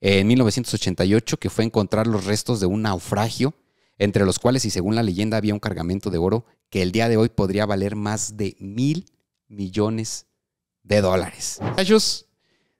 en 1988, que fue encontrar los restos de un naufragio, entre los cuales, y según la leyenda, había un cargamento de oro que el día de hoy podría valer más de $1,000 millones. Muchachos,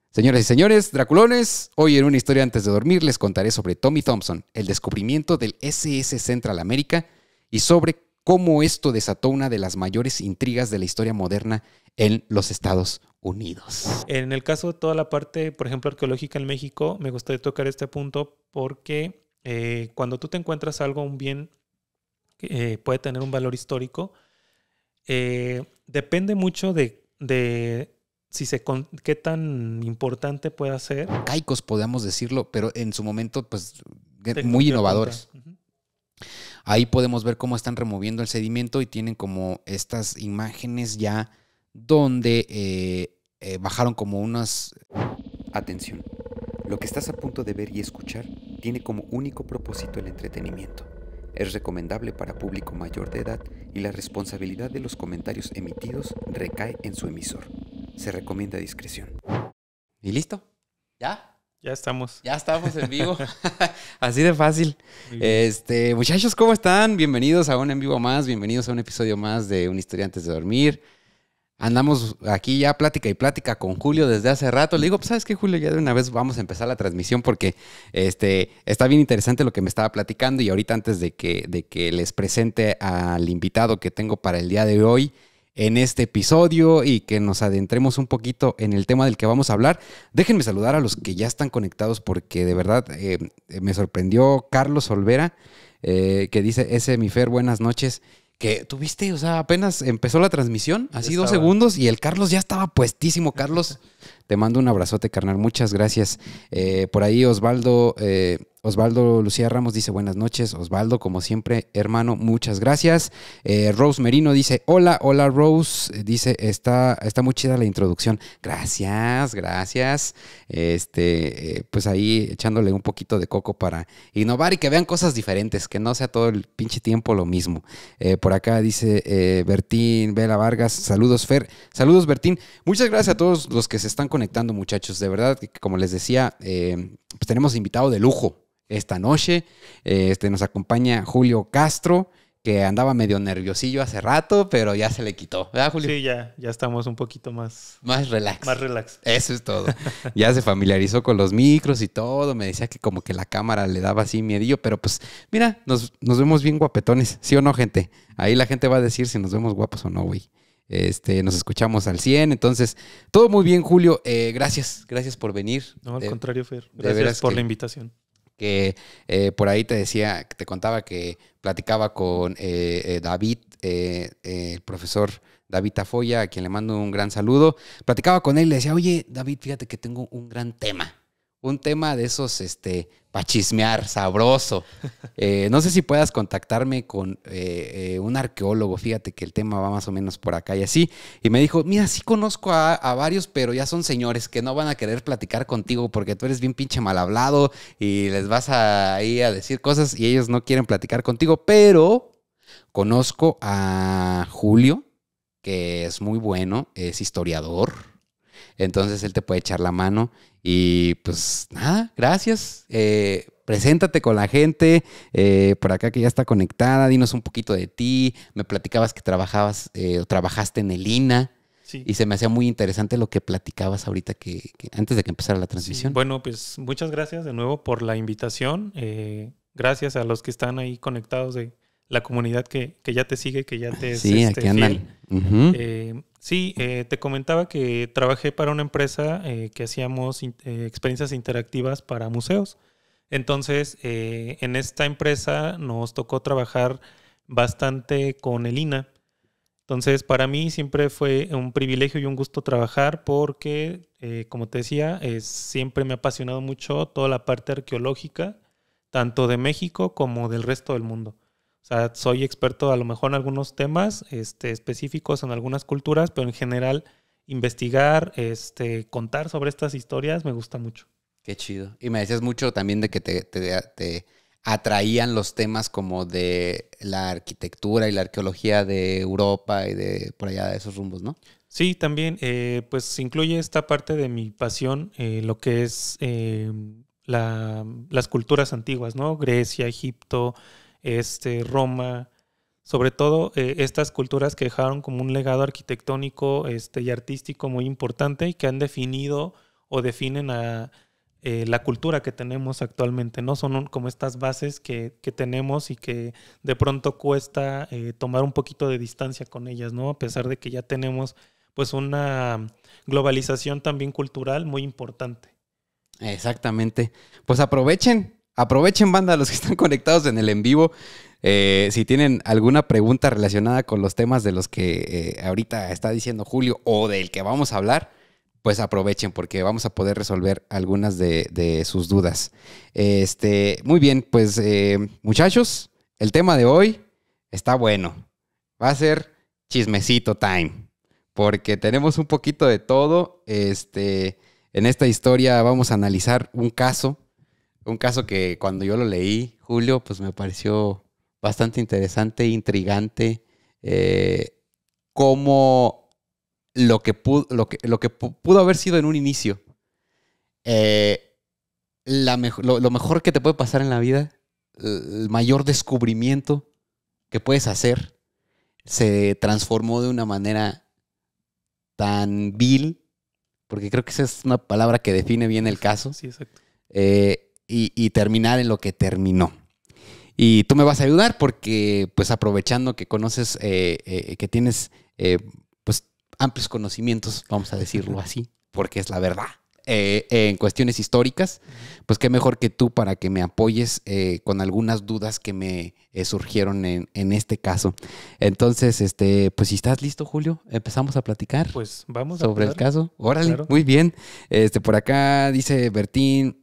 señoras y señores, Draculones, hoy en Una Historia Antes de Dormir les contaré sobre Tommy Thompson, el descubrimiento del SS Central America y sobre cómo esto desató una de las mayores intrigas de la historia moderna en los Estados Unidos. En el caso de toda la parte, por ejemplo, arqueológica en México, me gustaría tocar este punto porque cuando tú te encuentras algo, un bien que puede tener un valor histórico, depende mucho de qué tan importante pueda ser. Caicos, podemos decirlo, pero en su momento, pues, muy innovadores. Ahí podemos ver cómo están removiendo el sedimento y tienen como estas imágenes ya donde bajaron como unas... Atención, lo que estás a punto de ver y escuchar tiene como único propósito el entretenimiento. Es recomendable para público mayor de edad y la responsabilidad de los comentarios emitidos recae en su emisor. Se recomienda discreción. ¿Y listo? ¿Ya? Ya estamos. Ya estamos en vivo. Así de fácil. Muchachos, ¿cómo están? Bienvenidos a un en vivo más. Bienvenidos a un episodio más de Una Historia Antes de Dormir. Andamos aquí ya plática y plática con Julio desde hace rato. Le digo, pues, ¿sabes qué, Julio? Ya de una vez vamos a empezar la transmisión porque está bien interesante lo que me estaba platicando. Y ahorita, antes de que les presente al invitado que tengo para el día de hoy en este episodio y que nos adentremos un poquito en el tema del que vamos a hablar, déjenme saludar a los que ya están conectados porque de verdad me sorprendió Carlos Olvera, que dice, ese mi Fer, buenas noches. Que tuviste, o sea, apenas empezó la transmisión, así 2 segundos, y el Carlos ya estaba puestísimo. Carlos, te mando un abrazote, carnal, muchas gracias. Por ahí Osvaldo Lucía Ramos dice buenas noches. Osvaldo, como siempre, hermano, muchas gracias. Rose Merino dice hola Rose, dice está muy chida la introducción. Gracias. Pues ahí echándole un poquito de coco para innovar y que vean cosas diferentes, que no sea todo el pinche tiempo lo mismo. Por acá dice Bertín Vela Vargas, saludos Fer, saludos Bertín. Muchas gracias a todos los que se están conectando, muchachos. De verdad, como les decía, pues tenemos invitado de lujo esta noche. Nos acompaña Julio Castro, que andaba medio nerviosillo hace rato, pero ya se le quitó, ¿verdad, Julio? Sí, ya estamos un poquito más relax. Más relax. Eso es todo. Ya se familiarizó con los micros y todo. Me decía que como que la cámara le daba así miedillo, pero pues mira, nos vemos bien guapetones, ¿sí o no, gente? Ahí la gente va a decir si nos vemos guapos o no, güey. Nos escuchamos al 100, entonces todo muy bien, Julio. Gracias por venir. No, al contrario, Fer. Gracias por la invitación. Que por ahí te contaba que platicaba con David, el profesor David Tafoya, a quien le mando un gran saludo. Platicaba con él y le decía, oye, David, fíjate que tengo un gran tema. Un tema de esos para chismear, sabroso. No sé si puedas contactarme con un arqueólogo. Fíjate que el tema va más o menos por acá y así. Y me dijo, mira, sí conozco a varios, pero ya son señores que no van a querer platicar contigo porque tú eres bien pinche mal hablado y les vas ahí a decir cosas y ellos no quieren platicar contigo. Pero conozco a Julio, que es muy bueno, es historiador. Entonces él te puede echar la mano. Y pues nada, gracias. Preséntate con la gente por acá que ya está conectada. Dinos un poquito de ti. Me platicabas que trabajaste en el INA. Sí. Y se me hacía muy interesante lo que platicabas ahorita que antes de que empezara la transmisión. Sí. Bueno, pues muchas gracias de nuevo por la invitación. Gracias a los que están ahí conectados de la comunidad que ya te sigue, que ya te es sí, aquí andan. Uh-huh. Sí, te comentaba que trabajé para una empresa que hacíamos experiencias interactivas para museos. Entonces, en esta empresa nos tocó trabajar bastante con el INA. Entonces, para mí siempre fue un privilegio y un gusto trabajar porque, como te decía, siempre me ha apasionado mucho toda la parte arqueológica, tanto de México como del resto del mundo. O sea, soy experto a lo mejor en algunos temas específicos en algunas culturas, pero en general investigar, contar sobre estas historias me gusta mucho. Qué chido. Y me decías mucho también de que te atraían los temas como de la arquitectura y la arqueología de Europa y de por allá de esos rumbos, ¿no? Sí, también pues incluye esta parte de mi pasión, lo que es las culturas antiguas, ¿no? Grecia, Egipto, Roma, sobre todo estas culturas que dejaron como un legado arquitectónico y artístico muy importante y que han definido o definen a la cultura que tenemos actualmente, ¿no? Son como estas bases que tenemos y que de pronto cuesta tomar un poquito de distancia con ellas, ¿no? A pesar de que ya tenemos pues una globalización también cultural muy importante. Exactamente. Pues aprovechen, banda, los que están conectados en el en vivo. Si tienen alguna pregunta relacionada con los temas de los que ahorita está diciendo Julio o del que vamos a hablar, pues aprovechen porque vamos a poder resolver algunas de sus dudas. Muy bien, pues muchachos, el tema de hoy está bueno. Va a ser chismecito time, porque tenemos un poquito de todo. En esta historia vamos a analizar un caso que cuando yo lo leí, Julio, pues me pareció bastante interesante, intrigante, cómo lo que pudo haber sido en un inicio lo mejor que te puede pasar en la vida, el mayor descubrimiento que puedes hacer, se transformó de una manera tan vil, porque creo que esa es una palabra que define bien el caso. Sí, exacto. Y terminar en lo que terminó. Y tú me vas a ayudar porque, pues aprovechando que conoces, que tienes pues amplios conocimientos, vamos a decirlo así, porque es la verdad, en cuestiones históricas, pues qué mejor que tú para que me apoyes con algunas dudas que me surgieron en este caso. Entonces, pues si estás listo, Julio, empezamos a platicar. Pues vamos sobre el caso. Órale, claro. Muy bien. Por acá dice Bertín,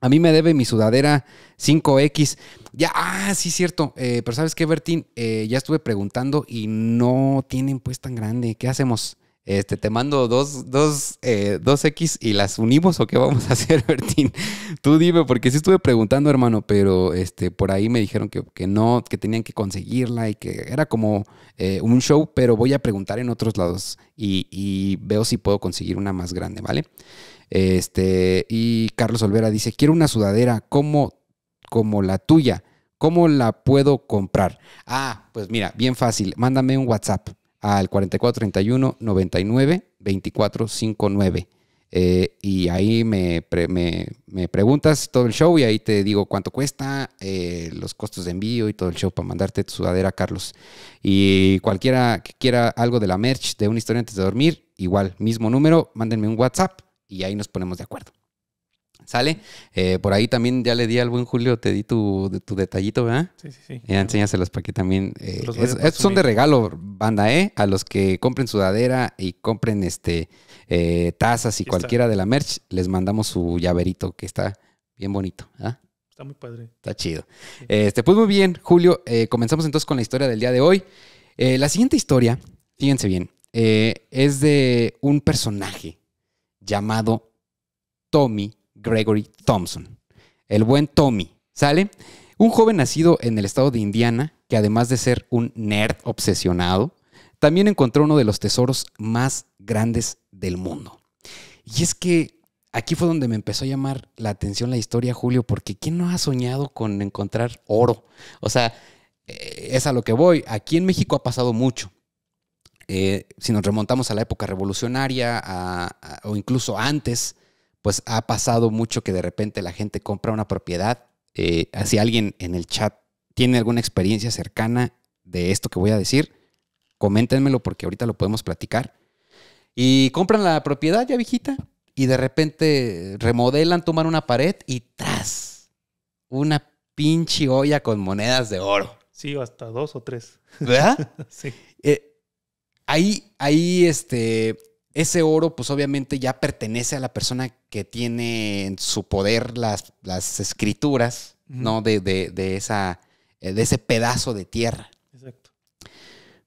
a mí me debe mi sudadera 5X. Ya, sí, cierto. Pero ¿sabes qué, Bertín? Ya estuve preguntando y no tienen pues tan grande. ¿Qué hacemos? Te mando dos X y las unimos, ¿o qué vamos a hacer, Bertín? Tú dime, porque sí estuve preguntando, hermano, pero por ahí me dijeron que no, que tenían que conseguirla y que era como un show, pero voy a preguntar en otros lados y veo si puedo conseguir una más grande, ¿vale? Y Carlos Olvera dice, quiero una sudadera como la tuya. ¿Cómo la puedo comprar? Pues mira, bien fácil. Mándame un WhatsApp al 4431 99 24 59. Y ahí me preguntas todo el show y ahí te digo cuánto cuesta, los costos de envío y todo el show para mandarte tu sudadera, Carlos. Y cualquiera que quiera algo de la merch de Una Historia Antes de Dormir, igual, mismo número, mándenme un WhatsApp y ahí nos ponemos de acuerdo. ¿Sale? Por ahí también ya le di al buen Julio, te di tu detallito, ¿verdad? Sí. Ya enséñaselos para que también... estos son de regalo, banda, a los que compren sudadera y compren tazas y cualquiera de la merch, les mandamos su llaverito que está bien bonito. Está muy padre. Está chido. Sí. Pues muy bien, Julio, comenzamos entonces con la historia del día de hoy. La siguiente historia, fíjense bien, es de un personaje llamado Tommy Gregory Thompson. El buen Tommy, ¿sale? Un joven nacido en el estado de Indiana que además de ser un nerd obsesionado, también encontró uno de los tesoros más grandes del mundo. Y es que aquí fue donde me empezó a llamar la atención la historia, Julio, porque ¿quién no ha soñado con encontrar oro? O sea, es a lo que voy. Aquí en México ha pasado mucho. Si nos remontamos a la época revolucionaria o incluso antes, pues ha pasado mucho que de repente la gente compra una propiedad. Si alguien en el chat tiene alguna experiencia cercana de esto que voy a decir, coméntenmelo porque ahorita lo podemos platicar. Y compran la propiedad ya viejita y de repente remodelan, toman una pared y ¡tras! Una pinche olla con monedas de oro. Sí, o hasta 2 o 3. ¿Verdad? Sí. Ahí ese oro, pues obviamente ya pertenece a la persona que tiene en su poder las escrituras, ¿no? De ese pedazo de tierra. Exacto.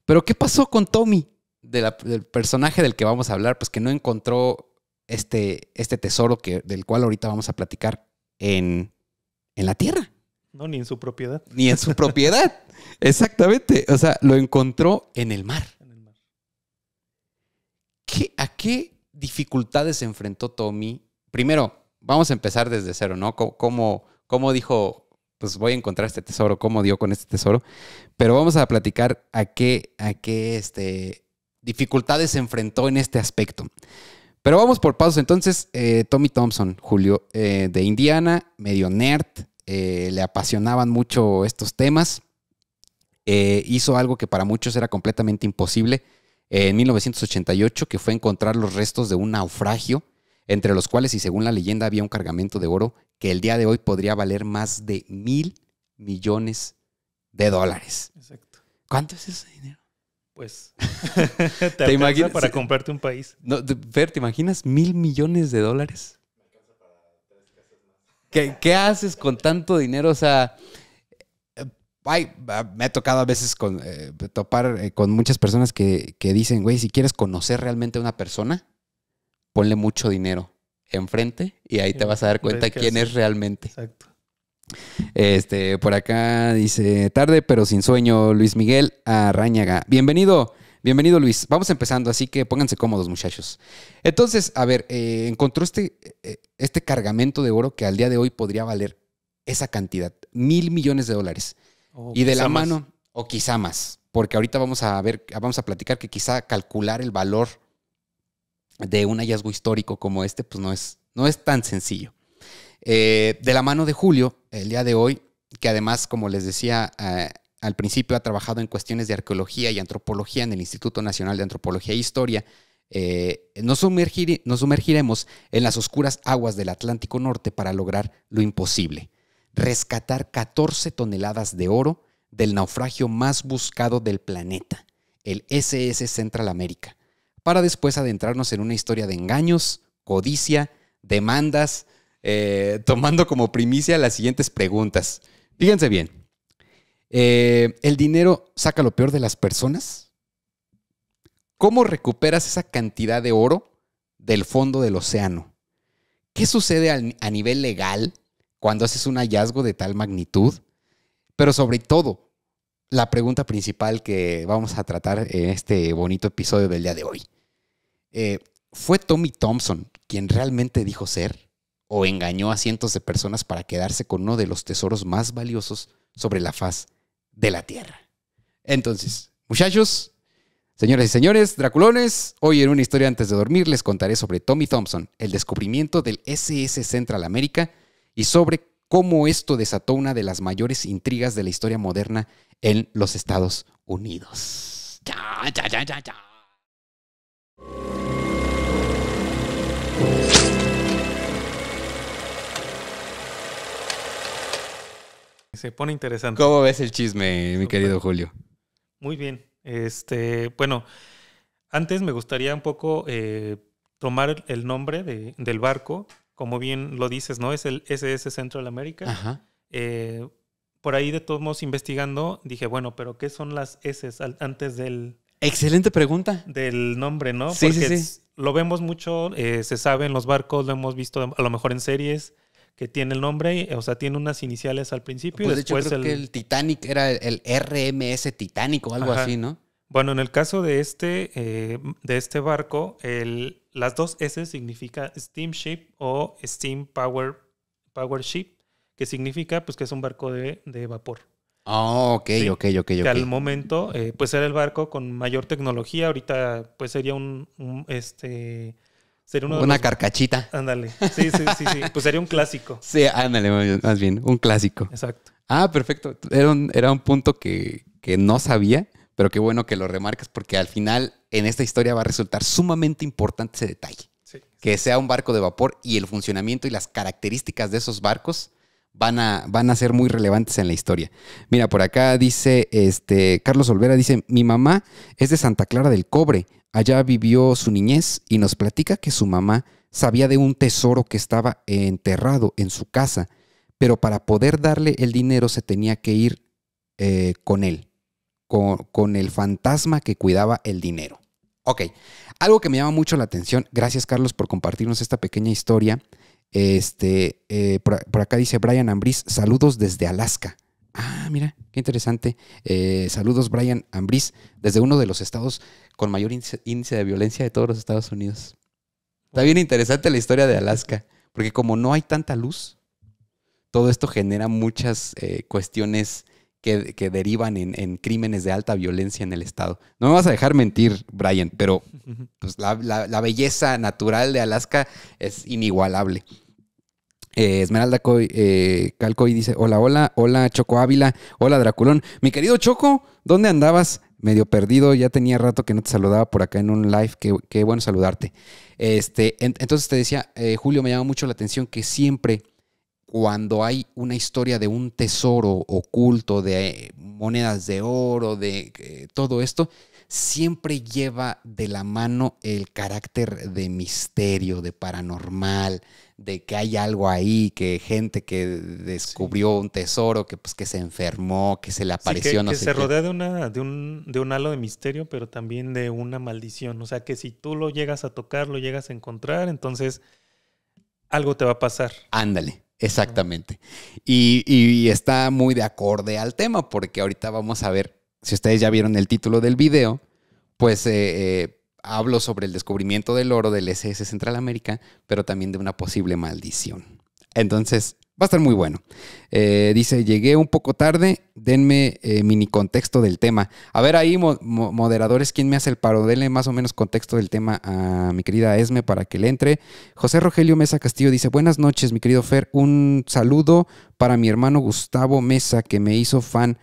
Pero ¿qué pasó con Tommy? Del personaje del que vamos a hablar, pues que no encontró este tesoro del cual ahorita vamos a platicar en la tierra. No, ni en su propiedad. Ni en su propiedad. Exactamente. O sea, lo encontró en el mar. ¿A qué dificultades se enfrentó Tommy? Primero, vamos a empezar desde cero, ¿no? ¿Cómo dijo, pues voy a encontrar este tesoro? ¿Cómo dio con este tesoro? Pero vamos a platicar a qué dificultades se enfrentó en este aspecto. Pero vamos por pasos. Entonces, Tommy Thompson, Julio, de Indiana, medio nerd, le apasionaban mucho estos temas. Hizo algo que para muchos era completamente imposible en 1988, que fue encontrar los restos de un naufragio, entre los cuales, y según la leyenda, había un cargamento de oro que el día de hoy podría valer más de $1,000 millones. Exacto. ¿Cuánto es ese dinero? Pues te alcanza imaginas para comprarte un país. No, Fer, ¿te imaginas $1,000 millones? Me alcanza para 3 casas más. ¿Qué haces con tanto dinero? O sea, me ha tocado a veces topar con muchas personas que dicen, güey, si quieres conocer realmente a una persona, ponle mucho dinero enfrente y ahí te vas a dar cuenta quién es realmente. Exacto. Por acá dice, tarde pero sin sueño, Luis Miguel Arráñaga. Bienvenido Luis. Vamos empezando, así que pónganse cómodos, muchachos. Entonces, a ver, encontró este cargamento de oro que al día de hoy podría valer esa cantidad, $1,000 millones. Y de la mano, o quizá más, porque ahorita vamos a platicar que quizá calcular el valor de un hallazgo histórico como este, pues no es tan sencillo. De la mano de Julio, el día de hoy, que además, como les decía al principio, ha trabajado en cuestiones de arqueología y antropología en el Instituto Nacional de Antropología e Historia, nos sumergiremos en las oscuras aguas del Atlántico Norte para lograr lo imposible: rescatar 14 toneladas de oro del naufragio más buscado del planeta, el SS Central America, para después adentrarnos en una historia de engaños, codicia, demandas, tomando como primicia las siguientes preguntas. Fíjense bien. ¿El dinero saca lo peor de las personas? ¿Cómo recuperas esa cantidad de oro del fondo del océano? ¿Qué sucede a nivel legal cuando haces un hallazgo de tal magnitud? Pero sobre todo, la pregunta principal que vamos a tratar en este bonito episodio del día de hoy. ¿Fue Tommy Thompson quien realmente dijo ser, o engañó a cientos de personas para quedarse con uno de los tesoros más valiosos sobre la faz de la Tierra? Entonces, muchachos, señoras y señores, draculones, hoy en Una Historia Antes de Dormir les contaré sobre Tommy Thompson, el descubrimiento del SS Central America y sobre cómo esto desató una de las mayores intrigas de la historia moderna en los Estados Unidos. ¡Ya! Se pone interesante. ¿Cómo ves el chisme, mi querido Julio? Muy bien. Bueno, antes me gustaría un poco tomar el nombre del barco. Como bien lo dices, ¿no? Es el SS Central America. Ajá. Por ahí, de todos modos, investigando, dije, bueno, pero ¿qué son las S antes del... Excelente pregunta. Del nombre, ¿no? Sí, porque sí. Lo vemos mucho, se sabe en los barcos, lo hemos visto a lo mejor en series, que tiene el nombre, o sea, tiene unas iniciales al principio. Pues y después de hecho, creo que el Titanic era el RMS Titanic o algo así, ¿no? Bueno, en el caso de este barco, las dos S significa Steamship o Steam Power Ship, que significa pues que es un barco de vapor. Oh, ok. Que al momento, pues era el barco con mayor tecnología. Ahorita, pues sería sería una carcachita. Ándale. Sí. Pues sería un clásico. Sí, ándale, más bien, un clásico. Exacto. Ah, perfecto. Era un punto que no sabía, pero qué bueno que lo remarcas, porque al final en esta historia va a resultar sumamente importante ese detalle. Sí. Que sea un barco de vapor y el funcionamiento y las características de esos barcos van a ser muy relevantes en la historia. Mira, por acá dice, Carlos Olvera dice, mi mamá es de Santa Clara del Cobre. Allá vivió su niñez y nos platica que su mamá sabía de un tesoro que estaba enterrado en su casa, pero para poder darle el dinero se tenía que ir con él, con el fantasma que cuidaba el dinero. Ok, algo que me llama mucho la atención, gracias Carlos por compartirnos esta pequeña historia. Por acá dice Brian Ambris, saludos desde Alaska. Ah, mira, qué interesante. Saludos, Brian Ambris, desde uno de los estados con mayor índice de violencia de todos los Estados Unidos. Está bien interesante la historia de Alaska. Porque como no hay tanta luz, todo esto genera muchas cuestiones que derivan en crímenes de alta violencia en el estado. No me vas a dejar mentir, Brian, pero pues, la belleza natural de Alaska es inigualable. Esmeralda Calcoy dice, hola Choco Ávila, hola Draculón. Mi querido Choco, ¿dónde andabas? Medio perdido, ya tenía rato que no te saludaba por acá en un live, qué bueno saludarte. Entonces te decía, Julio, me llama mucho la atención que siempre cuando hay una historia de un tesoro oculto, de monedas de oro, de todo esto, siempre lleva de la mano el carácter de misterio, de paranormal, de que hay algo ahí, que gente que descubrió un tesoro, que pues que se enfermó, que se le apareció, no sé qué. Que se rodea de un halo de misterio, pero también de una maldición. O sea, que si tú lo llegas a tocar, lo llegas a encontrar, entonces algo te va a pasar. Ándale. Exactamente. Y está muy de acorde al tema, porque ahorita vamos a ver, si ustedes ya vieron el título del video, pues hablo sobre el descubrimiento del oro del SS Central América, pero también de una posible maldición. Entonces, va a estar muy bueno. Dice, llegué un poco tarde, denme mini contexto del tema. A ver ahí, moderadores, ¿quién me hace el paro? Denle más o menos contexto del tema a mi querida Esme para que le entre. José Rogelio Mesa Castillo dice, buenas noches, mi querido Fer. Un saludo para mi hermano Gustavo Mesa, que me hizo fan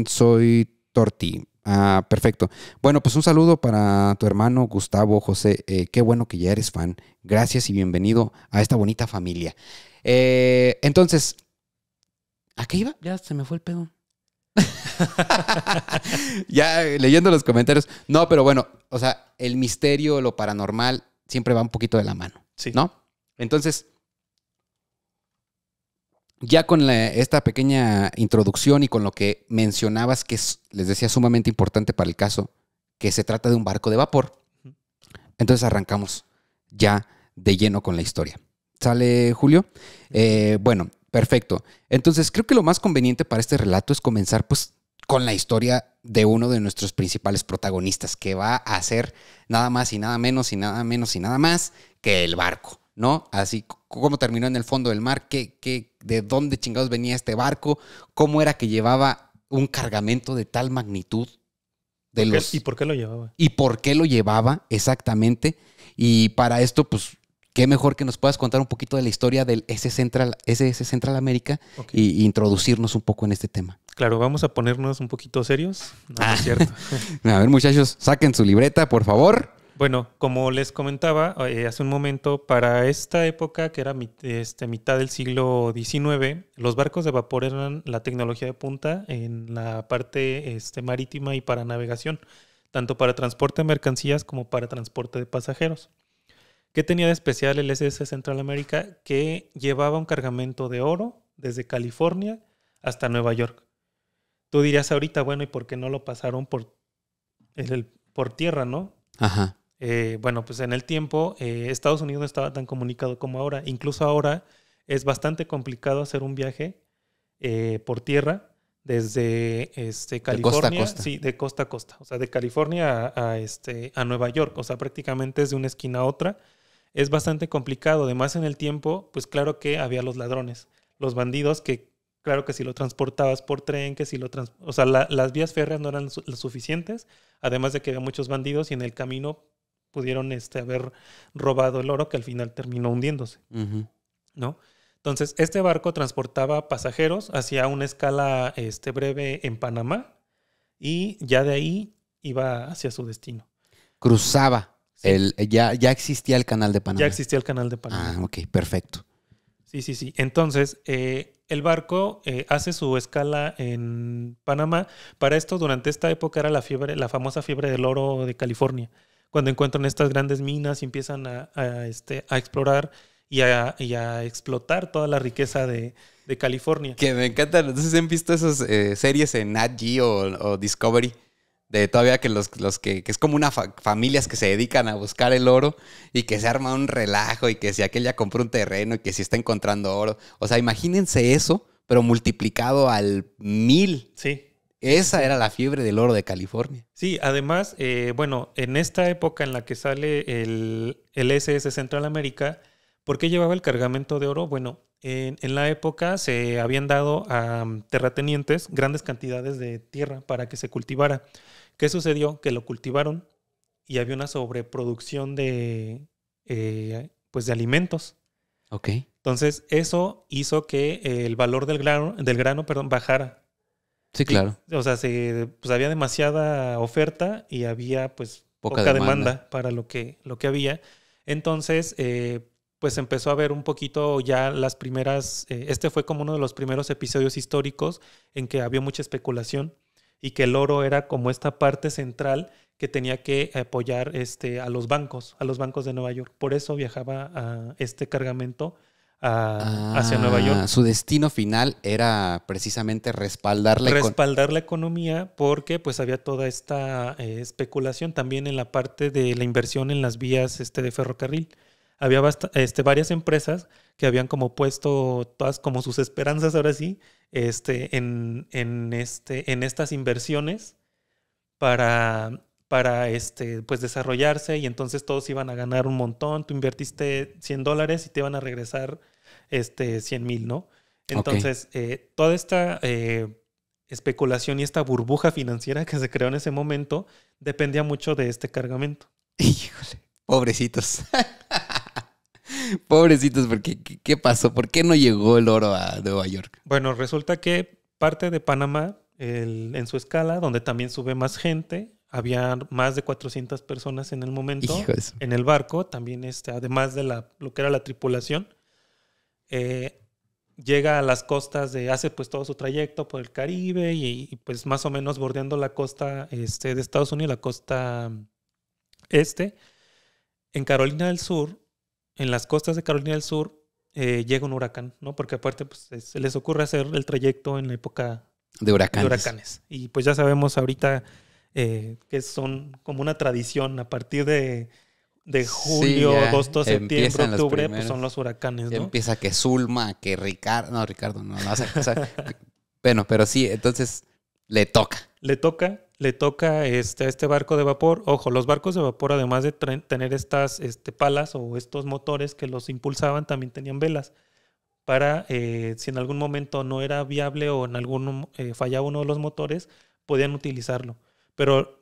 soy Torti. Ah, perfecto. Bueno, pues un saludo para tu hermano Gustavo José. Qué bueno que ya eres fan. Gracias y bienvenido a esta bonita familia. Entonces, ¿a qué iba? Ya se me fue el pedo. Ya leyendo los comentarios. No, pero bueno, o sea, el misterio, lo paranormal, siempre va un poquito de la mano. Sí. ¿No? Entonces, ya con esta pequeña introducción y con lo que mencionabas que es, les decía, sumamente importante para el caso, que se trata de un barco de vapor, entonces arrancamos ya de lleno con la historia. ¿Sale, Julio? Bueno, perfecto. Entonces creo que lo más conveniente para este relato es comenzar pues con la historia de uno de nuestros principales protagonistas, que va a ser nada más y nada menos y nada menos y nada más que el barco, ¿no? Así cómo terminó en el fondo del mar, de dónde chingados venía este barco, cómo era que llevaba un cargamento de tal magnitud. ¿Y por qué lo llevaba? Y por qué lo llevaba, exactamente. Y para esto, pues, qué mejor que nos puedas contar un poquito de la historia del SS Central América y introducirnos un poco en este tema. Claro, vamos a ponernos un poquito serios. No es cierto. A ver, muchachos, saquen su libreta, por favor. Bueno, como les comentaba hace un momento, para esta época, que era mitad del siglo XIX, los barcos de vapor eran la tecnología de punta en la parte marítima y para navegación, tanto para transporte de mercancías como para transporte de pasajeros. ¿Qué tenía de especial el SS Central América? Que llevaba un cargamento de oro desde California hasta Nueva York. Tú dirías ahorita, bueno, ¿y por qué no lo pasaron por tierra, no? Ajá. Bueno, pues en el tiempo Estados Unidos no estaba tan comunicado como ahora. Incluso ahora es bastante complicado hacer un viaje por tierra desde California. De costa a costa. Sí, de costa a costa. O sea, de California a Nueva York. O sea, prácticamente es de una esquina a otra. Es bastante complicado. Además, en el tiempo, pues claro que había los ladrones, los bandidos que, claro que si lo transportabas por tren, que si o sea, las vías férreas no eran lo suficientes. Además de que había muchos bandidos y en el camino pudieron haber robado el oro que al final terminó hundiéndose, ¿no? Entonces, este barco transportaba pasajeros hacia una escala breve en Panamá y ya de ahí iba hacia su destino. Cruzaba. Sí. Ya existía el canal de Panamá. Ya existía el canal de Panamá. Ah, ok, perfecto. Sí. Entonces, el barco hace su escala en Panamá. Para esto, durante esta época era la famosa fiebre del oro de California. Cuando encuentran estas grandes minas y empiezan a explorar y a explotar toda la riqueza de California. Que me encantan. Entonces, ¿han visto esas series en Nat Geo o Discovery? De todavía que que es como una familias que se dedican a buscar el oro y que se arma un relajo y que si aquel ya compró un terreno y que si está encontrando oro. O sea, imagínense eso, pero multiplicado al 1000. Sí. Esa era la fiebre del oro de California. Sí, además, bueno, en esta época en la que sale el SS Central América, ¿Por qué llevaba el cargamento de oro? Bueno, en la época se habían dado a terratenientes grandes cantidades de tierra para que se cultivara. ¿Qué sucedió? Que lo cultivaron y había una sobreproducción pues de alimentos. Ok. Entonces, eso hizo que el valor del grano, bajara. Sí, claro. O sea, pues había demasiada oferta y había pues Poca poca demanda. demanda para lo que había. Entonces, pues empezó a ver un poquito ya las primeras, este fue como uno de los primeros episodios históricos en que había mucha especulación y que el oro era como esta parte central que tenía que apoyar a los bancos de Nueva York. Por eso viajaba a este cargamento hacia Nueva York. Su destino final era precisamente respaldar la economía porque pues había toda esta especulación también en la parte de la inversión en las vías de ferrocarril. Había varias empresas que habían como puesto todas como sus esperanzas ahora sí en estas inversiones para pues desarrollarse, y entonces todos iban a ganar un montón. Tú invertiste $100 y te iban a regresar 100,000, ¿no? Entonces, toda esta especulación y esta burbuja financiera que se creó en ese momento dependía mucho de este cargamento. Híjole, pobrecitos. Pobrecitos, porque ¿qué pasó? ¿Por qué no llegó el oro a Nueva York? Bueno, resulta que parte de Panamá, en su escala, donde también sube más gente, había más de 400 personas en el momento en el barco, también además de lo que era la tripulación. Llega a las costas hace pues todo su trayecto por el Caribe y pues más o menos bordeando la costa de Estados Unidos, la costa este. En Carolina del Sur, en las costas de Carolina del Sur, llega un huracán, ¿no? Porque aparte pues se les ocurre hacer el trayecto en la época de huracanes. Y pues ya sabemos ahorita que son como una tradición a partir de julio, agosto, septiembre, octubre, pues son los huracanes, ¿no? Empieza que Zulma, que Ricardo no, o sea, bueno, pero sí, entonces le toca a este barco de vapor. Ojo, los barcos de vapor, además de tener estas palas o estos motores que los impulsaban, también tenían velas para, si en algún momento no era viable o en algún fallaba uno de los motores, podían utilizarlo. Pero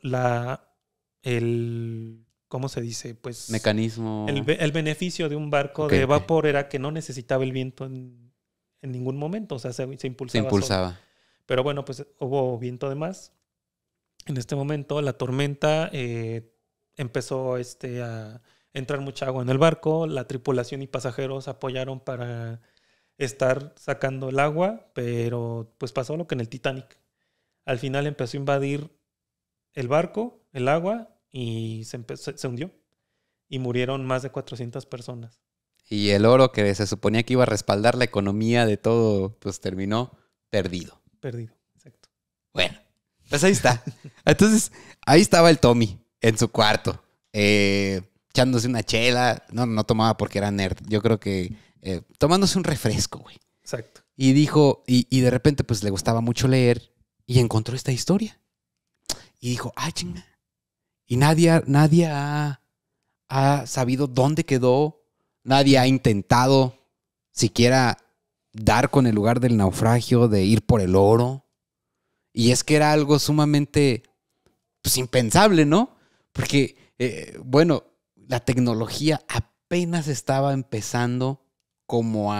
¿cómo se dice? Pues mecanismo. El beneficio de un barco de vapor era que no necesitaba el viento en ningún momento. O sea, se impulsaba. Solo. Pero bueno, pues hubo viento de más. En este momento la tormenta empezó a entrar mucha agua en el barco. La tripulación y pasajeros apoyaron para estar sacando el agua, pero pues pasó lo que en el Titanic. Al final empezó a invadir el barco, el agua, y se hundió. Y murieron más de 400 personas. Y el oro que se suponía que iba a respaldar la economía de todo, pues terminó perdido. Perdido, exacto. Bueno, pues ahí está. Entonces, ahí estaba el Tommy en su cuarto, echándose una chela. No tomaba porque era nerd. Yo creo que tomándose un refresco, güey. Exacto. Y dijo, y de repente pues le gustaba mucho leer y encontró esta historia. Y dijo, chinga. Y nadie ha sabido dónde quedó. Nadie ha intentado siquiera dar con el lugar del naufragio, de ir por el oro. Y es que era algo sumamente pues, impensable, ¿no? Porque, bueno, la tecnología apenas estaba empezando como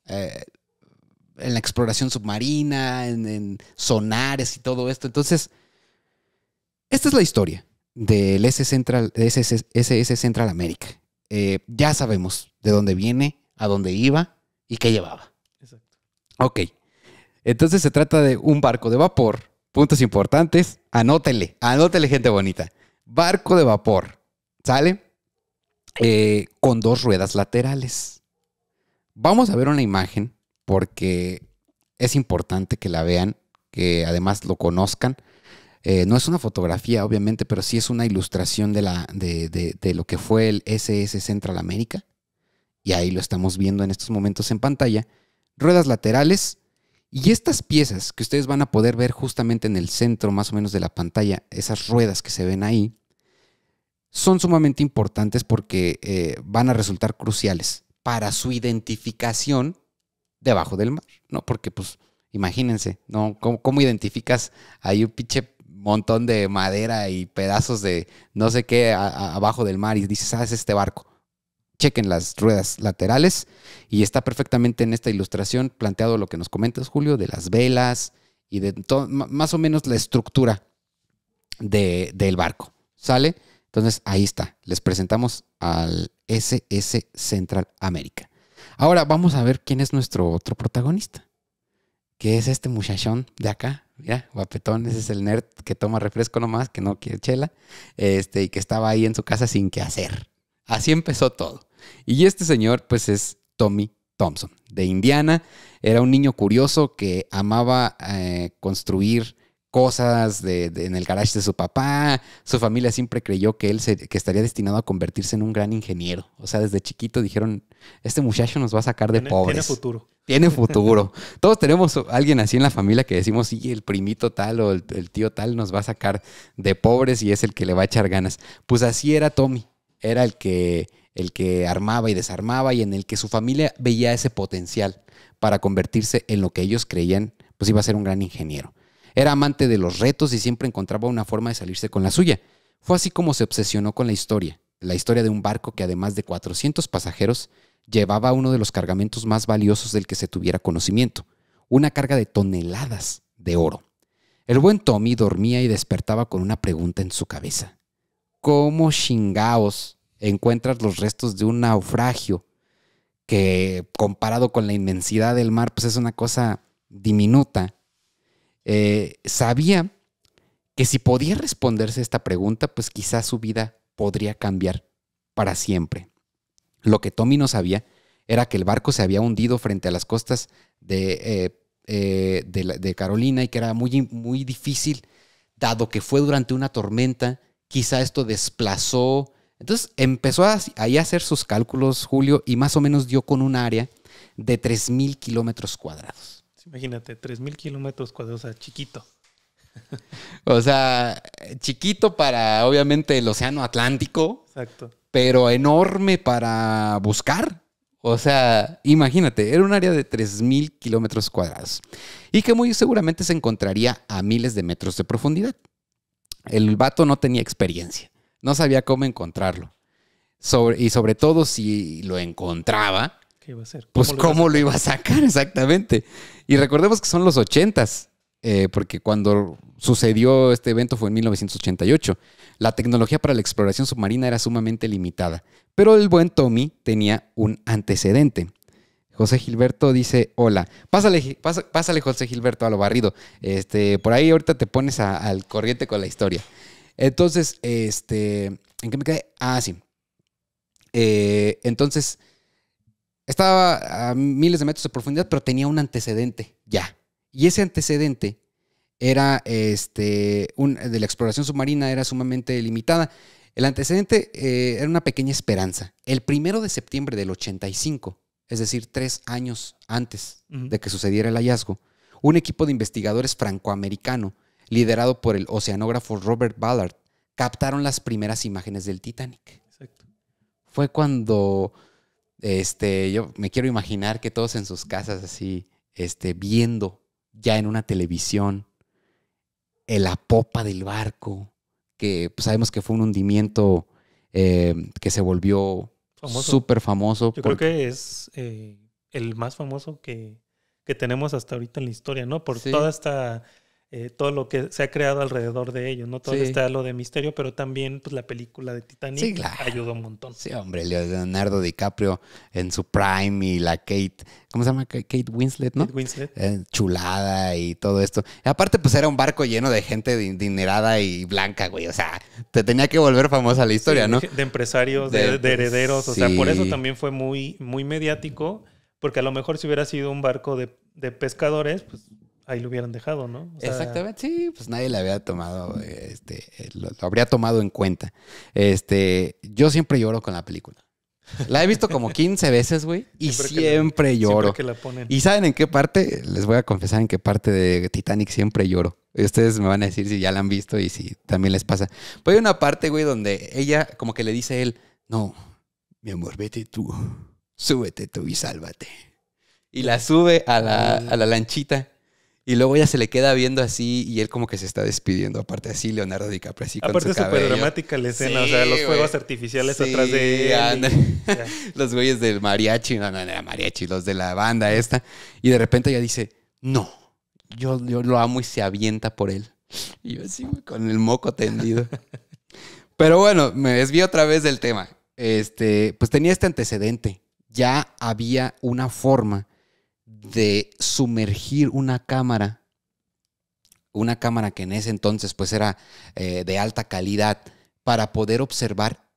en la exploración submarina, en sonares y todo esto. Entonces, esta es la historia del SS Central America. Ya sabemos de dónde viene, a dónde iba y qué llevaba. Exacto. Ok. Entonces se trata de un barco de vapor. Puntos importantes. Anótele, gente bonita. Barco de vapor. ¿Sale? Con 2 ruedas laterales. Vamos a ver una imagen porque es importante que la vean, que además lo conozcan. No es una fotografía, obviamente, pero sí es una ilustración de lo que fue el SS Central America. Y ahí lo estamos viendo en estos momentos en pantalla. Ruedas laterales. Y estas piezas que ustedes van a poder ver justamente en el centro más o menos de la pantalla, esas ruedas que se ven ahí, son sumamente importantes porque van a resultar cruciales para su identificación debajo del mar, ¿no? Porque, pues, imagínense, ¿no? ¿Cómo identificas ahí un pinche montón de madera y pedazos de no sé qué abajo del mar y dices, es este barco? Chequen las ruedas laterales y está perfectamente en esta ilustración planteado lo que nos comentas, Julio, de las velas y de más o menos la estructura del barco. ¿Sale? Entonces, ahí está. Les presentamos al SS Central America. Ahora vamos a ver quién es nuestro otro protagonista, que es este muchachón de acá. Mira, guapetón, ese es el nerd que toma refresco nomás, que no quiere chela, y que estaba ahí en su casa sin qué hacer. Así empezó todo. Y este señor, pues, es Tommy Thompson, de Indiana. Era un niño curioso que amaba construir cosas en el garage de su papá. Su familia siempre creyó que que estaría destinado a convertirse en un gran ingeniero. O sea, desde chiquito dijeron, este muchacho nos va a sacar de pobres. Tiene futuro. Tiene futuro. Todos tenemos a alguien así en la familia que decimos, sí, el primito tal o el tío tal nos va a sacar de pobres y es el que le va a echar ganas. Pues así era Tommy. Era el que armaba y desarmaba y en el que su familia veía ese potencial para convertirse en lo que ellos creían, pues iba a ser un gran ingeniero. Era amante de los retos y siempre encontraba una forma de salirse con la suya. Fue así como se obsesionó con la historia de un barco que además de 400 pasajeros, llevaba uno de los cargamentos más valiosos del que se tuviera conocimiento, una carga de toneladas de oro. El buen Tommy dormía y despertaba con una pregunta en su cabeza. ¿Cómo chingaos encuentras los restos de un naufragio que, comparado con la inmensidad del mar, pues es una cosa diminuta? Sabía que si podía responderse esta pregunta, pues quizás su vida podría cambiar para siempre. Lo que Tommy no sabía era que el barco se había hundido frente a las costas de Carolina y que era muy, muy difícil, dado que fue durante una tormenta. Quizá esto desplazó. Entonces empezó ahí a hacer sus cálculos, Julio, y más o menos dio con un área de 3,000 kilómetros cuadrados. Imagínate, 3,000 kilómetros cuadrados, o sea, chiquito. O sea, chiquito para, obviamente, el océano Atlántico. Exacto. Pero enorme para buscar. O sea, imagínate, era un área de 3,000 kilómetros cuadrados. Y que muy seguramente se encontraría a miles de metros de profundidad. El vato no tenía experiencia. No sabía cómo encontrarlo. Y sobre todo, si lo encontraba, ¿qué iba a hacer? Pues cómo lo iba a sacar exactamente. Y recordemos que son los 80s, porque cuando sucedió este evento fue en 1988. La tecnología para la exploración submarina era sumamente limitada, pero el buen Tommy tenía un antecedente. José Gilberto dice, hola, pásale José Gilberto a lo barrido. Por ahí ahorita te pones al corriente con la historia. Entonces, ¿en qué me quedé? Ah, sí. Entonces, estaba a miles de metros de profundidad, pero tenía un antecedente ya. Y ese antecedente era de la exploración submarina, era sumamente limitada. El antecedente era una pequeña esperanza. El 1 de septiembre del 85, es decir, 3 años antes de que sucediera el hallazgo, un equipo de investigadores francoamericano, liderado por el oceanógrafo Robert Ballard, captaron las primeras imágenes del Titanic. Exacto. Fue cuando yo me quiero imaginar que todos en sus casas así, viendo ya en una televisión la popa del barco, que pues, sabemos que fue un hundimiento que se volvió súper famoso. Yo creo que es el más famoso que tenemos hasta ahorita en la historia, ¿no? Por sí. Toda esta... todo lo que se ha creado alrededor de ellos, ¿no? Todo está lo de misterio, pero también pues la película de Titanic ayudó un montón. Sí, hombre, Leonardo DiCaprio en su prime y la Kate, ¿cómo se llama? Kate Winslet, ¿no? Kate Winslet. Chulada y todo esto. Y aparte, pues era un barco lleno de gente dinerada y blanca, güey. O sea, te tenía que volver famosa la historia, ¿no? De empresarios, de herederos. O sea, por eso también fue muy, muy mediático, porque a lo mejor si hubiera sido un barco de pescadores, pues ahí lo hubieran dejado, ¿no? O sea, exactamente, sí, pues nadie le había tomado, lo habría tomado en cuenta. Yo siempre lloro con la película. La he visto como 15 veces, güey, y siempre lloro. Siempre que la ponen. ¿Y saben en qué parte? Les voy a confesar en qué parte de Titanic siempre lloro. Ustedes me van a decir si ya la han visto y si también les pasa. Pues hay una parte, güey, donde ella como que le dice a él, no, mi amor, vete tú. súbete tú y sálvate. Y la sube a la lanchita. Y luego ella se le queda viendo así y él como que se está despidiendo. Aparte así, Leonardo DiCaprio así con Aparte su es súper cabello. dramática la escena. Sí, O sea, los güey. fuegos artificiales Sí, atrás de él. anda. Ya. Los güeyes del mariachi. No era mariachi. Los de la banda esta. Y de repente ella dice, no, yo lo amo y se avienta por él. Y yo así, güey, con el moco tendido. Pero bueno, me desvío otra vez del tema. Pues tenía este antecedente. Ya había una forma de sumergir una cámara que en ese entonces pues era de alta calidad para poder observar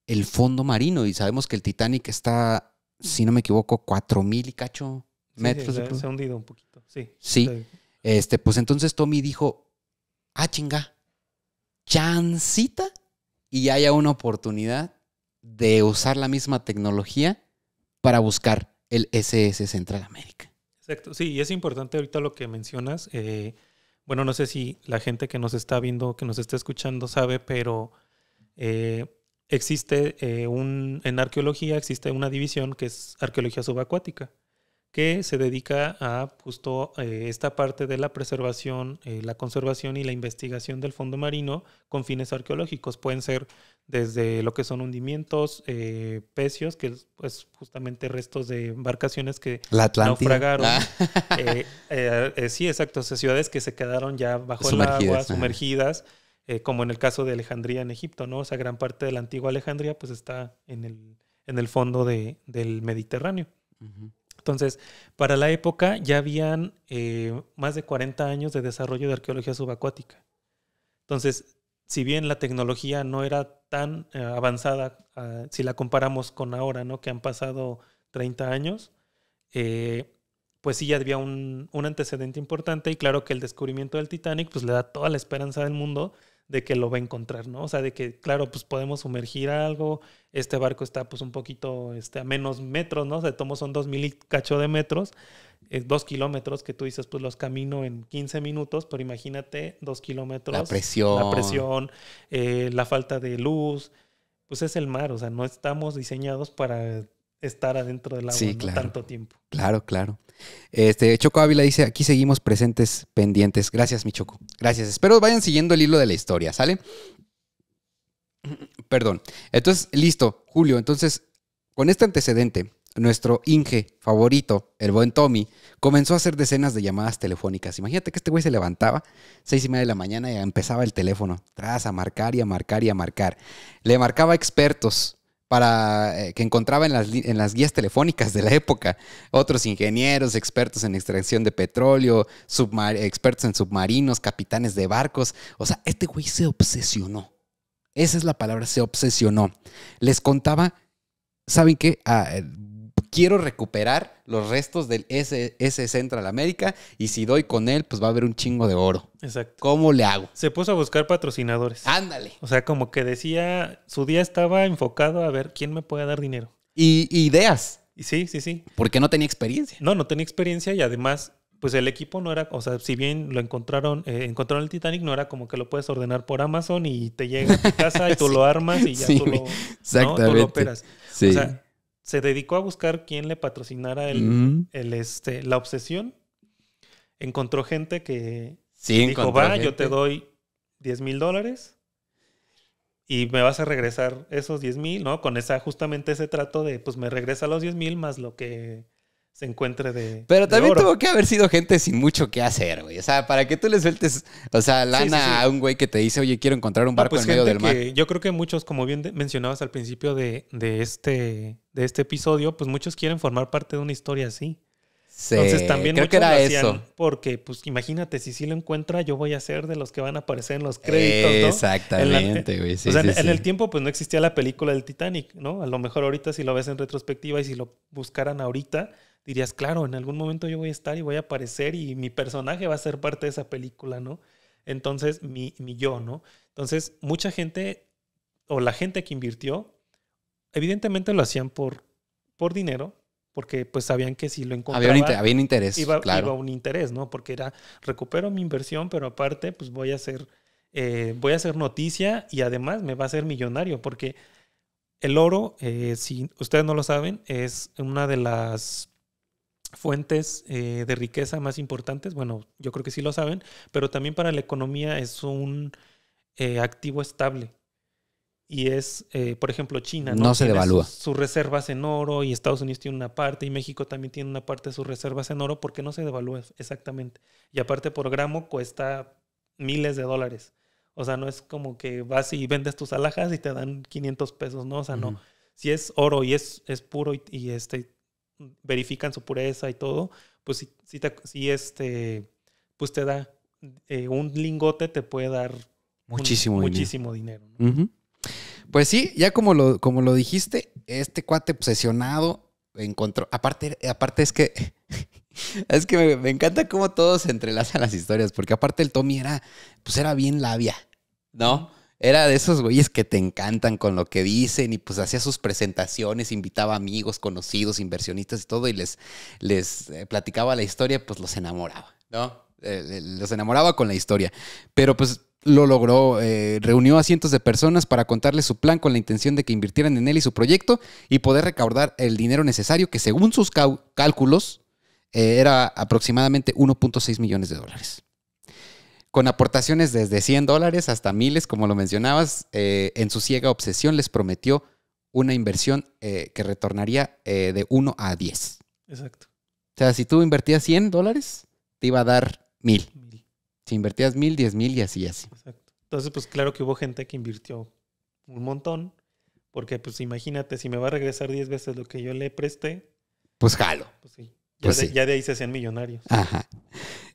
el fondo marino. Y sabemos que el Titanic está, si no me equivoco, 4,000 y cacho metros. Sí, se ha hundido un poquito. Sí. Sí. Pues entonces Tommy dijo, chinga, chancita, y haya una oportunidad de usar la misma tecnología para buscar el SS Central América. Exacto. Sí, y es importante ahorita lo que mencionas. Bueno, no sé si la gente que nos está viendo, que nos está escuchando sabe, pero existe en arqueología existe una división que es arqueología subacuática, que se dedica a justo esta parte de la preservación, la conservación y la investigación del fondo marino con fines arqueológicos. Pueden ser desde lo que son hundimientos, pecios, que es pues, justamente restos de embarcaciones que La Atlántida. naufragaron. Sí, exacto. O sea, ciudades que se quedaron ya bajo el agua, sumergidas, como en el caso de Alejandría en Egipto, ¿no? O sea, gran parte de la antigua Alejandría pues está en el fondo del Mediterráneo. Uh-huh. Entonces, para la época ya habían más de 40 años de desarrollo de arqueología subacuática. Entonces, si bien la tecnología no era tan avanzada, si la comparamos con ahora, ¿no? Que han pasado 30 años, pues sí ya había un antecedente importante, y claro que el descubrimiento del Titanic pues le da toda la esperanza del mundo de que lo va a encontrar, ¿no? O sea, de que, claro, pues podemos sumergir algo, este barco está pues un poquito a menos metros, ¿no? O sea, tomo son 2,000 y cacho de metros, 2 kilómetros que tú dices, pues los camino en 15 minutos, pero imagínate 2 kilómetros. La presión, la falta de luz, pues es el mar, o sea, no estamos diseñados para estar adentro del agua, sí, ¿no? claro. Tanto tiempo. Claro. Choco Ávila dice, aquí seguimos presentes, pendientes. Gracias, mi Choco. Gracias. Espero vayan siguiendo el hilo de la historia, ¿sale? Perdón. Entonces, listo, Julio. Entonces, con este antecedente, nuestro Inge favorito, el buen Tommy, comenzó a hacer decenas de llamadas telefónicas. Imagínate que este güey se levantaba 6:30 de la mañana y empezaba el teléfono, a marcar y a marcar y a marcar. Le marcaba a expertos que encontraba en las guías telefónicas de la época. Otros ingenieros, expertos en extracción de petróleo, expertos en submarinos, capitanes de barcos. O sea, este güey se obsesionó. Esa es la palabra, se obsesionó. Les contaba, ¿saben qué? Quiero recuperar los restos del SS Central América, y si doy con él, pues va a haber un chingo de oro. Exacto. ¿Cómo le hago? Se puso a buscar patrocinadores. Ándale. O sea, como que decía, su día estaba enfocado a ver quién me puede dar dinero. Y ideas. Y sí. Porque no tenía experiencia. No tenía experiencia, y además, pues el equipo no era, o sea, si bien lo encontraron el Titanic, no era como que lo puedes ordenar por Amazon y te llega a tu casa y tú lo armas y ya tú exactamente. Tú lo operas. Sí. O sea, se dedicó a buscar quién le patrocinara la obsesión. Encontró gente que dijo, yo te doy $10,000 y me vas a regresar esos 10,000, ¿no? Con justamente ese trato de, pues me regresa los 10,000 más lo que se encuentre de Pero también oro. tuvo que haber sido gente sin mucho que hacer, güey. O sea, para que tú le sueltes, o sea, lana a un güey que te dice, oye, quiero encontrar un barco en medio del mar. Yo creo que muchos, como bien mencionabas al principio de este episodio, pues muchos quieren formar parte de una historia así. Sí, entonces también creo que era lo hacían eso. Porque, pues imagínate, si sí lo encuentra, yo voy a ser de los que van a aparecer en los créditos, ¿no? Exactamente, güey. Sí, o sea, sí, en el tiempo, pues no existía la película del Titanic, ¿no? A lo mejor ahorita, si lo ves en retrospectiva y si lo buscaran ahorita, dirías, claro, en algún momento yo voy a estar y voy a aparecer y mi personaje va a ser parte de esa película, ¿no? Entonces, mi yo, ¿no? Entonces, mucha gente, o la gente que invirtió, evidentemente lo hacían por dinero, porque pues sabían que si lo encontraba... Había un interés, claro. Iba un interés, ¿no? Porque era, recupero mi inversión, pero aparte, pues voy a hacer noticia y además me va a hacer millonario, porque el oro, si ustedes no lo saben, es una de las fuentes de riqueza más importantes. Bueno, yo creo que sí lo saben, pero también para la economía es un activo estable. Y es, por ejemplo, China, ¿no? No se Tiene devalúa. sus reservas en oro y Estados Unidos tiene una parte y México también tiene una parte de sus reservas en oro porque no se devalúa exactamente. Y aparte por gramo cuesta miles de dólares. O sea, no es como que vas y vendes tus alhajas y te dan 500 pesos, ¿no? O sea, no. Si es oro y es puro y verifican su pureza y todo, pues pues te da un lingote te puede dar muchísimo dinero, ¿no? Uh-huh. Pues sí, ya como lo dijiste, este cuate obsesionado encontró. Aparte es que me encanta cómo todos se entrelazan las historias, porque aparte el Tommy era bien labia, ¿no? Era de esos güeyes que te encantan con lo que dicen y pues hacía sus presentaciones, invitaba amigos, conocidos, inversionistas y todo y les platicaba la historia, pues los enamoraba, ¿no? Los enamoraba con la historia, pero pues lo logró, reunió a cientos de personas para contarles su plan con la intención de que invirtieran en él y su proyecto y poder recaudar el dinero necesario que según sus cálculos era aproximadamente 1.6 millones de dólares. Con aportaciones desde $100 hasta miles, como lo mencionabas, en su ciega obsesión les prometió una inversión que retornaría de 1 a 10. Exacto. O sea, si tú invertías $100, te iba a dar 1,000. Si invertías 1,000, 10,000 y así. Exacto. Entonces, pues claro que hubo gente que invirtió un montón, porque pues imagínate, si me va a regresar 10 veces lo que yo le presté. Pues jalo. Pues sí. Sí. Ya de ahí se hacían millonarios. Ajá.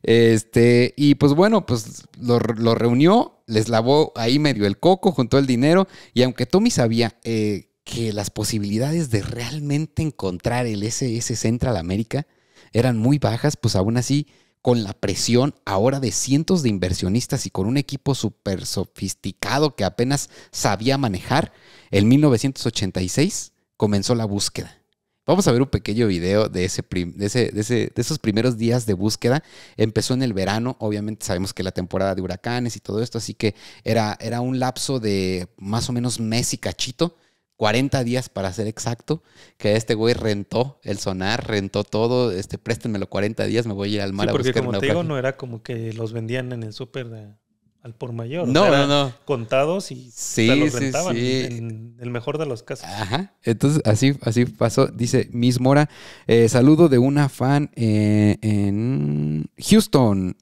Y pues bueno, pues lo reunió, les lavó ahí medio el coco, juntó el dinero, y aunque Tommy sabía que las posibilidades de realmente encontrar el SS Central America eran muy bajas, pues aún así, con la presión ahora de cientos de inversionistas y con un equipo súper sofisticado que apenas sabía manejar, en 1986 comenzó la búsqueda. Vamos a ver un pequeño video de esos primeros días de búsqueda. Empezó en el verano, obviamente sabemos que la temporada de huracanes y todo esto, así que era un lapso de más o menos mes y cachito, 40 días para ser exacto, que este güey rentó el sonar, rentó todo, préstenmelo 40 días, me voy a ir al mar a buscar porque como una te digo, no era como que los vendían en el súper al por mayor. No, o sea, no. Contados y se los rentaban en el mejor de los casos. Ajá. Entonces, así pasó. Dice Miss Mora, saludo de una fan en Houston,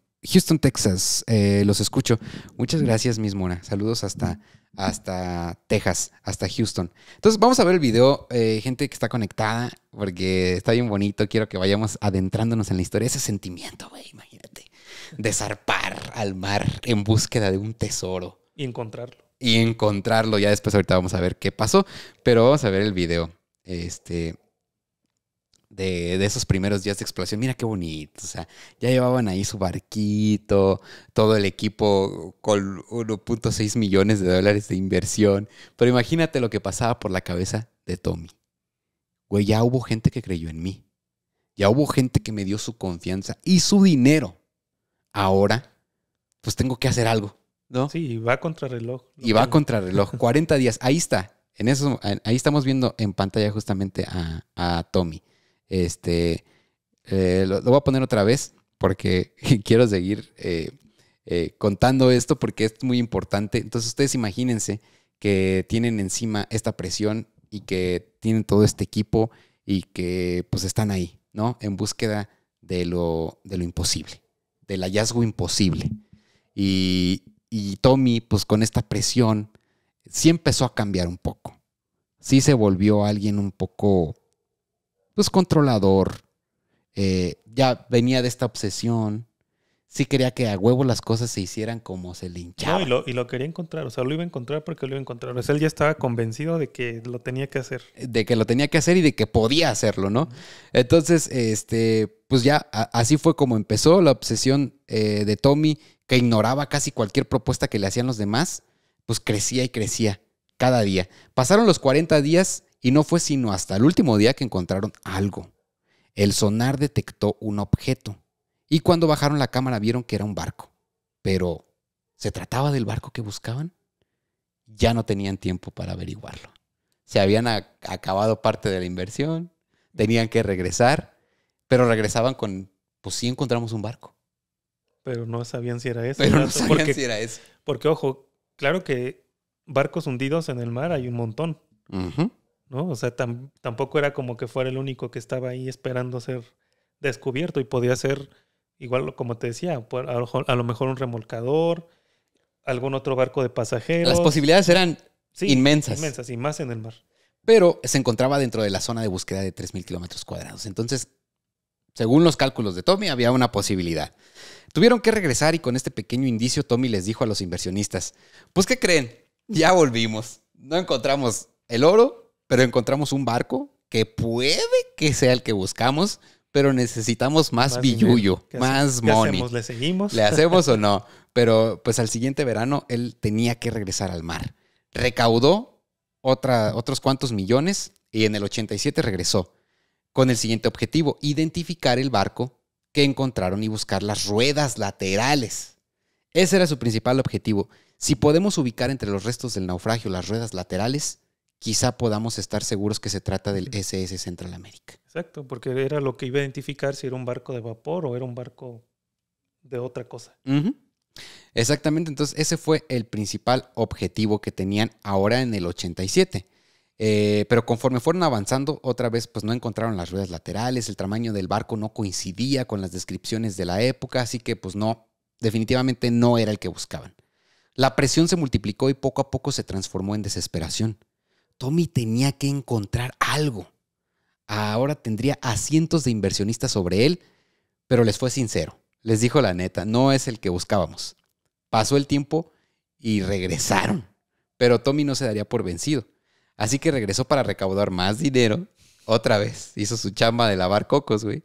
Texas. Los escucho. Muchas gracias, Miss Mora. Saludos hasta Texas, hasta Houston. Entonces, vamos a ver el video, gente que está conectada, porque está bien bonito. Quiero que vayamos adentrándonos en la historia. Ese sentimiento, güey, imagínate. De zarpar al mar en búsqueda de un tesoro. Y encontrarlo. Ya después ahorita vamos a ver qué pasó. Pero vamos a ver el video de esos primeros días de exploración. Mira qué bonito. O sea, ya llevaban ahí su barquito, todo el equipo con 1.6 millones de dólares de inversión. Pero imagínate lo que pasaba por la cabeza de Tommy. Güey, ya hubo gente que creyó en mí. Ya hubo gente que me dio su confianza y su dinero. Ahora, pues tengo que hacer algo, ¿no? Sí, va contra reloj. Y va contra reloj. 40 días. Ahí está. Ahí estamos viendo en pantalla justamente a Tommy. Lo voy a poner otra vez porque quiero seguir contando esto porque es muy importante. Entonces ustedes imagínense que tienen encima esta presión y que tienen todo este equipo y que pues están ahí, ¿no? En búsqueda de lo imposible. Del hallazgo imposible. Y Tommy, pues con esta presión, sí empezó a cambiar un poco. Sí se volvió alguien un poco, pues, controlador. Ya venía de esta obsesión. Sí quería que a huevo las cosas se hicieran como se le hinchaba. No, y lo quería encontrar. O sea, lo iba a encontrar porque lo iba a encontrar. O sea, él ya estaba convencido de que lo tenía que hacer. De que lo tenía que hacer y de que podía hacerlo, ¿no? Entonces, pues ya así fue como empezó la obsesión de Tommy, que ignoraba casi cualquier propuesta que le hacían los demás, pues crecía y crecía cada día. Pasaron los 40 días y no fue sino hasta el último día que encontraron algo. El sonar detectó un objeto. Y cuando bajaron la cámara vieron que era un barco. Pero, ¿se trataba del barco que buscaban? Ya no tenían tiempo para averiguarlo. se habían acabado parte de la inversión, tenían que regresar, pero regresaban con, pues sí encontramos un barco. Pero no sabían si era eso. Pero no sabían si era eso. Porque, ojo, claro que barcos hundidos en el mar hay un montón, ¿no? O sea, tampoco era como que fuera el único que estaba ahí esperando ser descubierto y podía ser, igual como te decía, a lo mejor un remolcador, algún otro barco de pasajeros. Las posibilidades eran inmensas. Inmensas, y más en el mar. Pero se encontraba dentro de la zona de búsqueda de 3,000 kilómetros cuadrados. Entonces, según los cálculos de Tommy, había una posibilidad. Tuvieron que regresar y con este pequeño indicio Tommy les dijo a los inversionistas, pues ¿qué creen? Ya volvimos. No encontramos el oro, pero encontramos un barco que puede que sea el que buscamos, pero necesitamos más billullo, más money. ¿Qué hacemos? ¿Le seguimos? ¿Le hacemos o no? Pero pues al siguiente verano él tenía que regresar al mar. Recaudó otros cuantos millones y en el 87 regresó con el siguiente objetivo, identificar el barco que encontraron y buscar las ruedas laterales. Ese era su principal objetivo. Si podemos ubicar entre los restos del naufragio las ruedas laterales, quizá podamos estar seguros que se trata del SS Central America. Exacto, porque era lo que iba a identificar si era un barco de vapor o era un barco de otra cosa. Exactamente, entonces ese fue el principal objetivo que tenían ahora en el 87. Pero conforme fueron avanzando, otra vez pues no encontraron las ruedas laterales, el tamaño del barco no coincidía con las descripciones de la época, así que pues no, definitivamente no era el que buscaban. La presión se multiplicó y poco a poco se transformó en desesperación. Tommy tenía que encontrar algo. Ahora tendría a cientos de inversionistas sobre él, pero les fue sincero. Les dijo la neta, no es el que buscábamos. Pasó el tiempo y regresaron, pero Tommy no se daría por vencido. Así que regresó para recaudar más dinero. Otra vez, hizo su chamba de lavar cocos, güey.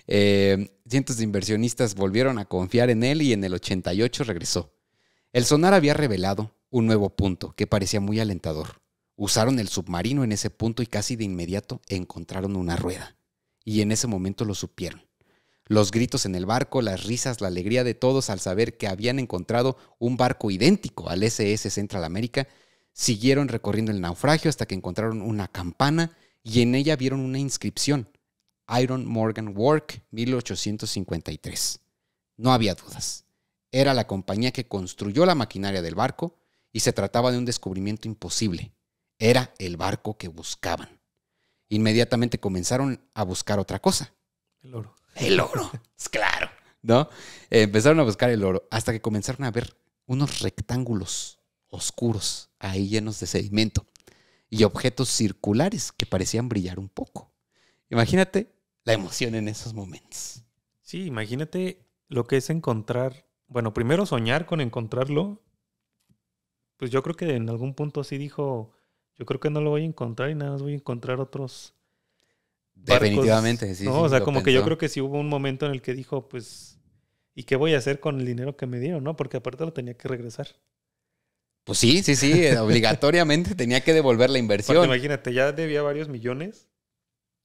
Cientos de inversionistas volvieron a confiar en él y en el 88 regresó. El sonar había revelado un nuevo punto que parecía muy alentador. Usaron el submarino en ese punto y casi de inmediato encontraron una rueda. Y en ese momento lo supieron. Los gritos en el barco, las risas, la alegría de todos al saber que habían encontrado un barco idéntico al SS Central America, siguieron recorriendo el naufragio hasta que encontraron una campana y en ella vieron una inscripción: Iron Morgan Work 1853. No había dudas. Era la compañía que construyó la maquinaria del barco y se trataba de un descubrimiento imposible. Era el barco que buscaban. Inmediatamente comenzaron a buscar otra cosa. El oro. El oro, es claro, ¿no? Empezaron a buscar el oro hasta que comenzaron a ver unos rectángulos oscuros ahí llenos de sedimento y objetos circulares que parecían brillar un poco. Imagínate la emoción en esos momentos. Sí, imagínate lo que es encontrar, bueno, primero soñar con encontrarlo. Pues yo creo que en algún punto sí dijo, yo creo que no lo voy a encontrar y nada más voy a encontrar otros barcos. Definitivamente, sí. ¿No? Sí, o sea, lo como pensó. que yo creo que sí hubo un momento en el que dijo, pues, ¿y qué voy a hacer con el dinero que me dieron? ¿No? Porque aparte lo tenía que regresar. Pues sí, obligatoriamente tenía que devolver la inversión. Porque imagínate, ya debía varios millones.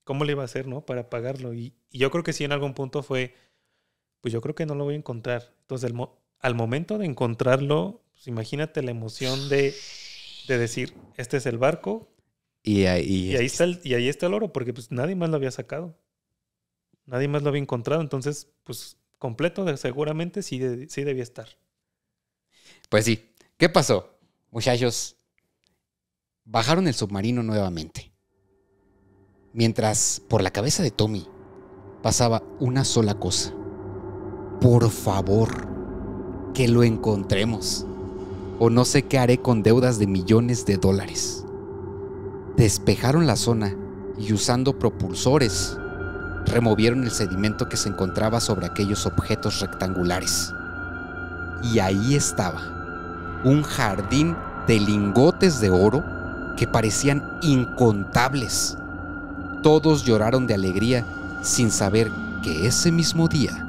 ¿Cómo le iba a hacer, no? Para pagarlo. Y yo creo que sí en algún punto fue, pues yo creo que no lo voy a encontrar. Entonces, al momento de encontrarlo, pues imagínate la emoción de decir, este es el barco. Y ahí está el oro, porque pues nadie más lo había sacado. Nadie más lo había encontrado. Entonces, pues completo seguramente sí debía estar. Pues sí. ¿Qué pasó? Muchachos, bajaron el submarino nuevamente. Mientras por la cabeza de Tommy pasaba una sola cosa. Por favor, que lo encontremos. O no sé qué haré con deudas de millones de dólares. Despejaron la zona y usando propulsores, removieron el sedimento que se encontraba sobre aquellos objetos rectangulares. Y ahí estaba un jardín de lingotes de oro que parecían incontables. Todos lloraron de alegría sin saber que ese mismo día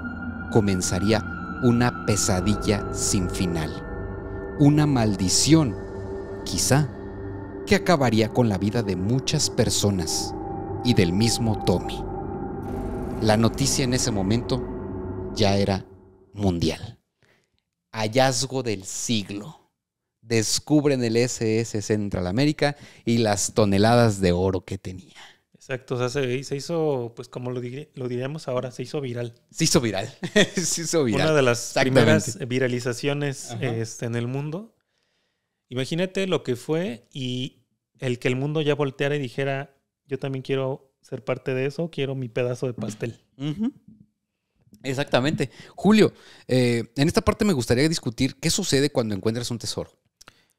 comenzaría una pesadilla sin final. Una maldición, quizá, que acabaría con la vida de muchas personas y del mismo Tommy. La noticia en ese momento ya era mundial. Hallazgo del siglo. descubren el SS Central América y las toneladas de oro que tenía. Exacto, o sea, se hizo, pues como lo diríamos ahora, se hizo viral. Se hizo viral. Se hizo viral. Una de las primeras viralizaciones en el mundo. Imagínate lo que fue y el mundo ya volteara y dijera, yo también quiero ser parte de eso, quiero mi pedazo de pastel. Exactamente. Julio, en esta parte me gustaría discutir qué sucede cuando encuentras un tesoro.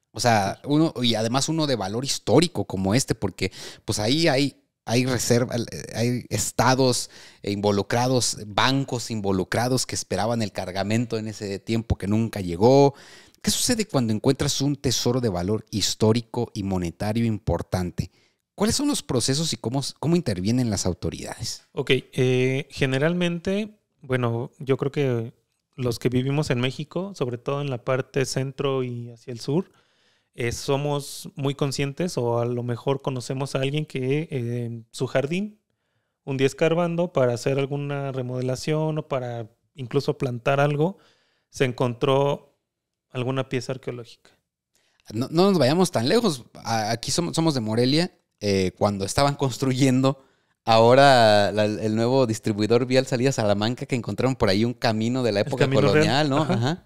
O sea, y además uno de valor histórico como este, porque pues ahí hay reservas, hay estados involucrados, bancos involucrados que esperaban el cargamento en ese tiempo que nunca llegó. ¿Qué sucede cuando encuentras un tesoro de valor histórico y monetario importante? ¿Cuáles son los procesos y cómo intervienen las autoridades? Ok, generalmente, bueno, yo creo que los que vivimos en México, sobre todo en la parte centro y hacia el sur, somos muy conscientes o a lo mejor conocemos a alguien que en su jardín, un día escarbando para hacer alguna remodelación o para incluso plantar algo, se encontró alguna pieza arqueológica. No nos vayamos tan lejos. Aquí somos de Morelia. Cuando estaban construyendo ahora el nuevo distribuidor vial salida a Salamanca, que encontraron por ahí un camino de la época colonial, real, ¿no? Ajá.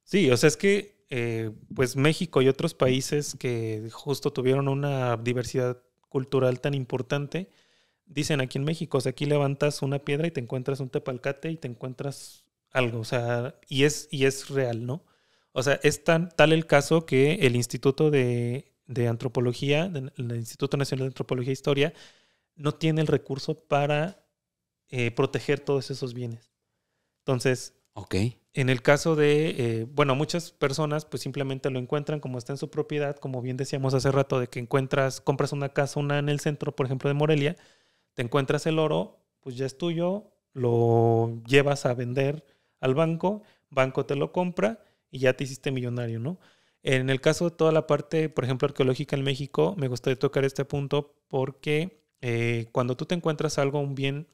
Sí, o sea, es que pues México y otros países que justo tuvieron una diversidad cultural tan importante, dicen aquí en México, o sea, aquí levantas una piedra y te encuentras un tepalcate y te encuentras algo, o sea, y es real, ¿no? O sea, es tal el caso que el Instituto de Antropología, el Instituto Nacional de Antropología e Historia, no tiene el recurso para proteger todos esos bienes. Entonces, en el caso de, muchas personas pues simplemente lo encuentran como está en su propiedad, como bien decíamos hace rato, de que compras una casa, una en el centro, por ejemplo, de Morelia, te encuentras el oro, pues ya es tuyo, lo llevas a vender al banco te lo compra y ya te hiciste millonario, ¿no? En el caso de toda la parte, por ejemplo, arqueológica en México, me gustaría tocar este punto porque cuando tú te encuentras algo, un bien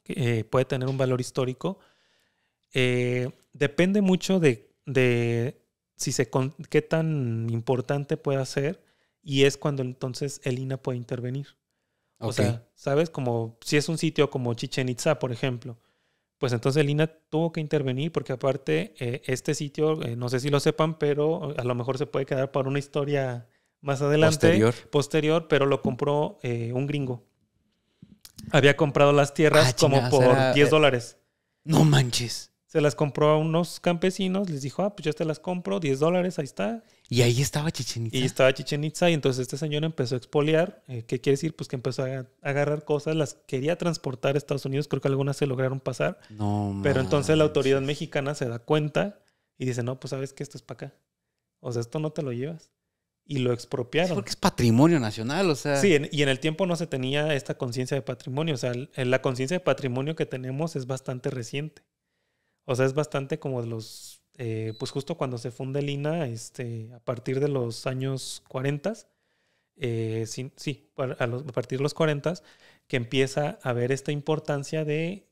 que puede tener un valor histórico, depende mucho de qué tan importante pueda ser y es cuando entonces el INAH puede intervenir. O sea, ¿sabes? Como si es un sitio como Chichén Itzá, por ejemplo, pues entonces el INAH tuvo que intervenir porque aparte este sitio, no sé si lo sepan, pero a lo mejor se puede quedar para una historia más adelante. Posterior, pero lo compró un gringo. Había comprado las tierras como por $10. No manches. Se las compró a unos campesinos, les dijo, pues yo te las compro, $10, ahí está. Y ahí estaba Chichén Itzá. Y estaba Chichén Itzá, y entonces este señor empezó a expoliar. ¿Qué quiere decir? Pues que empezó a agarrar cosas, las quería transportar a Estados Unidos, creo que algunas se lograron pasar. No, pero entonces la autoridad mexicana se da cuenta y dice, no, pues sabes que esto es para acá. O sea, esto no te lo llevas. Y lo expropiaron. Sí, porque es patrimonio nacional, o sea. Sí, y en el tiempo no se tenía esta conciencia de patrimonio. O sea, la conciencia de patrimonio que tenemos es bastante reciente. O sea, es bastante como de los... pues justo cuando se funda el INAH, a partir de los años 40, a partir de los 40, que empieza a haber esta importancia de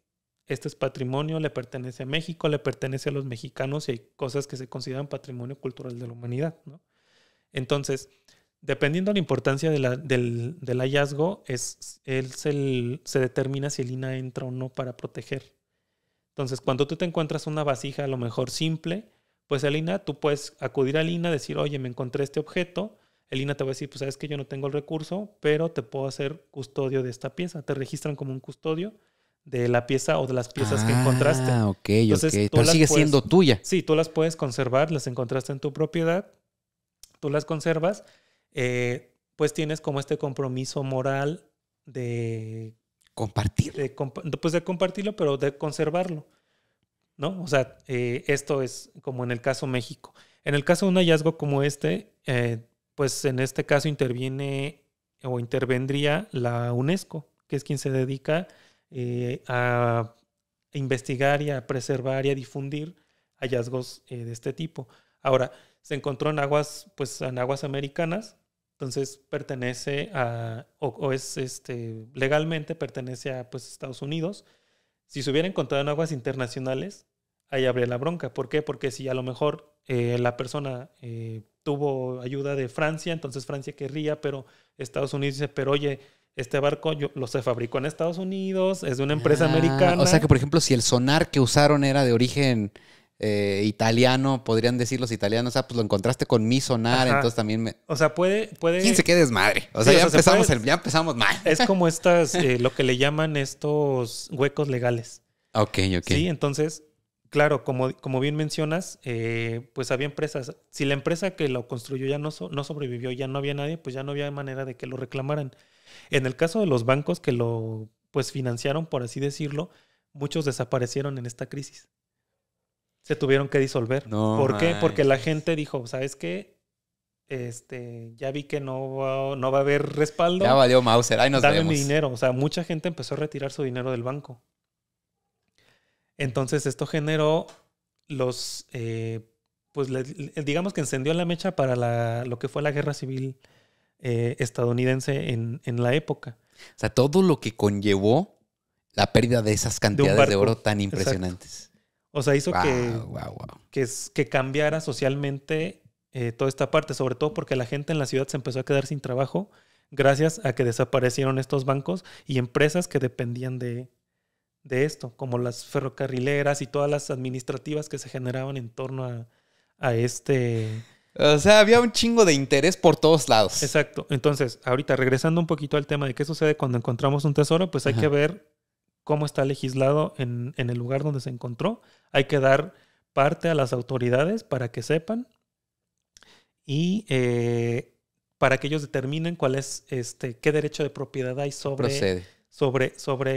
este es patrimonio, le pertenece a México, le pertenece a los mexicanos y hay cosas que se consideran patrimonio cultural de la humanidad, ¿no? Entonces, dependiendo de la importancia del hallazgo, se determina si el INAH entra o no para proteger. Entonces, cuando tú te encuentras una vasija a lo mejor simple, pues el INAH, tú puedes acudir al INAH, decir, oye, me encontré este objeto. El INAH te va a decir, pues sabes que yo no tengo el recurso, pero te puedo hacer custodio de esta pieza. Te registran como un custodio de la pieza o de las piezas que encontraste. Entonces, pero sigue siendo tuya. Sí, tú las puedes conservar, las encontraste en tu propiedad, tú las conservas, pues tienes como este compromiso moral de... Compartir. Pues de compartirlo, pero de conservarlo, ¿no? O sea, esto es como en el caso México. En el caso de un hallazgo como pues en este caso interviene o intervendría la UNESCO, que es quien se dedica a investigar y a preservar y a difundir hallazgos de este tipo. Ahora, se encontró en aguas americanas. Entonces pertenece a, o es legalmente pertenece a pues, Estados Unidos. Si se hubiera encontrado en aguas internacionales, ahí habría la bronca. ¿Por qué? Porque si a lo mejor la persona tuvo ayuda de Francia, entonces Francia querría, pero Estados Unidos dice, pero oye, este barco se fabricó en Estados Unidos, es de una empresa americana. O sea que, por ejemplo, si el sonar que usaron era de origen italiano, podrían decir los italianos, pues lo encontraste con mi sonar, Ajá. entonces también O sea, puede... ¿Quién se quede desmadre? O sea, Sí, ya, o sea, ya empezamos mal. Es como lo que le llaman estos huecos legales. Ok. Sí, entonces, claro, como bien mencionas, pues había empresas. Si la empresa que lo construyó ya no sobrevivió, ya no había nadie, pues ya no había manera de que lo reclamaran. En el caso de los bancos que lo pues financiaron, por así decirlo, muchos desaparecieron en esta crisis. Se tuvieron que disolver. No ¿Por qué? Porque la manches. gente dijo, ¿sabes qué? Ya vi que no va a haber respaldo. Ya valió Mauser, ahí nos Dame vemos. mi dinero. O sea, mucha gente empezó a retirar su dinero del banco. Entonces esto generó digamos que encendió la mecha para lo que fue la guerra civil estadounidense en la época. O sea, todo lo que conllevó la pérdida de esas cantidades de oro tan impresionantes. Exacto. O sea, hizo Wow. que cambiara socialmente toda esta parte, sobre todo porque la gente en la ciudad se empezó a quedar sin trabajo gracias a que desaparecieron estos bancos y empresas que dependían de esto, como las ferrocarrileras y todas las administrativas que se generaban en torno a este... O sea, había un chingo de interés por todos lados. Exacto. Entonces, ahorita regresando un poquito al tema de qué sucede cuando encontramos un tesoro, pues hay que ver cómo está legislado en el lugar donde se encontró. Hay que dar parte a las autoridades para que sepan y para que ellos determinen cuál es qué derecho de propiedad hay Procede. sobre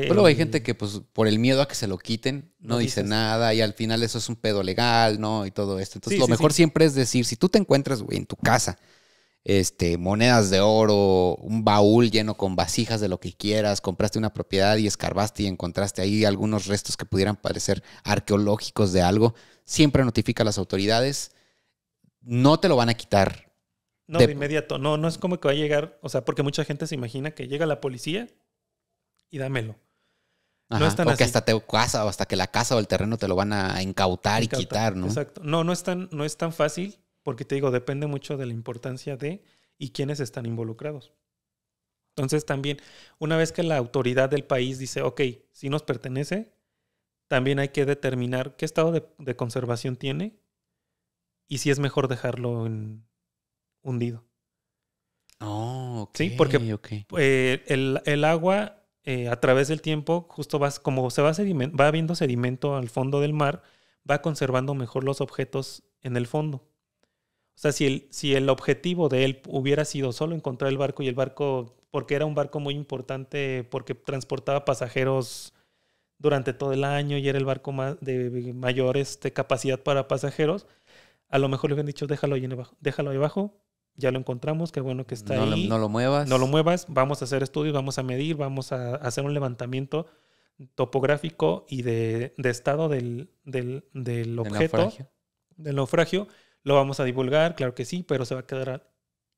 Pero hay gente que, pues, por el miedo a que se lo quiten, no dice nada y al final eso es un pedo legal, ¿no? Y todo esto. Entonces, lo mejor siempre es decir, si tú te encuentras, güey, en tu casa, monedas de oro, un baúl lleno con vasijas de lo que quieras, compraste una propiedad y escarbaste y encontraste ahí algunos restos que pudieran parecer arqueológicos de algo, siempre notifica a las autoridades. No te lo van a quitar. No, de inmediato. No es como que va a llegar, o sea, porque mucha gente se imagina que llega la policía y dámelo. Ajá, no es tan o que así. hasta o hasta que la casa o el terreno te lo van a incautar y quitar, ¿no? Exacto. No es tan fácil, porque te digo, depende mucho de la importancia y quiénes están involucrados. Entonces también, una vez que la autoridad del país dice, ok, si nos pertenece, también hay que determinar qué estado de conservación tiene y si es mejor dejarlo hundido. Oh, ok. Sí, porque el agua a través del tiempo, justo como va habiendo sedimento al fondo del mar, va conservando mejor los objetos en el fondo. O sea, si el objetivo de él hubiera sido solo encontrar el barco y el barco, porque era un barco muy importante, porque transportaba pasajeros durante todo el año y era el barco de mayor capacidad para pasajeros, a lo mejor le hubieran dicho, déjalo ahí abajo, ya lo encontramos, qué bueno que está ahí. No lo muevas. No lo muevas, vamos a hacer estudios, vamos a medir, vamos a hacer un levantamiento topográfico y de estado del objeto, del naufragio. Lo vamos a divulgar, claro que sí, pero se va a quedar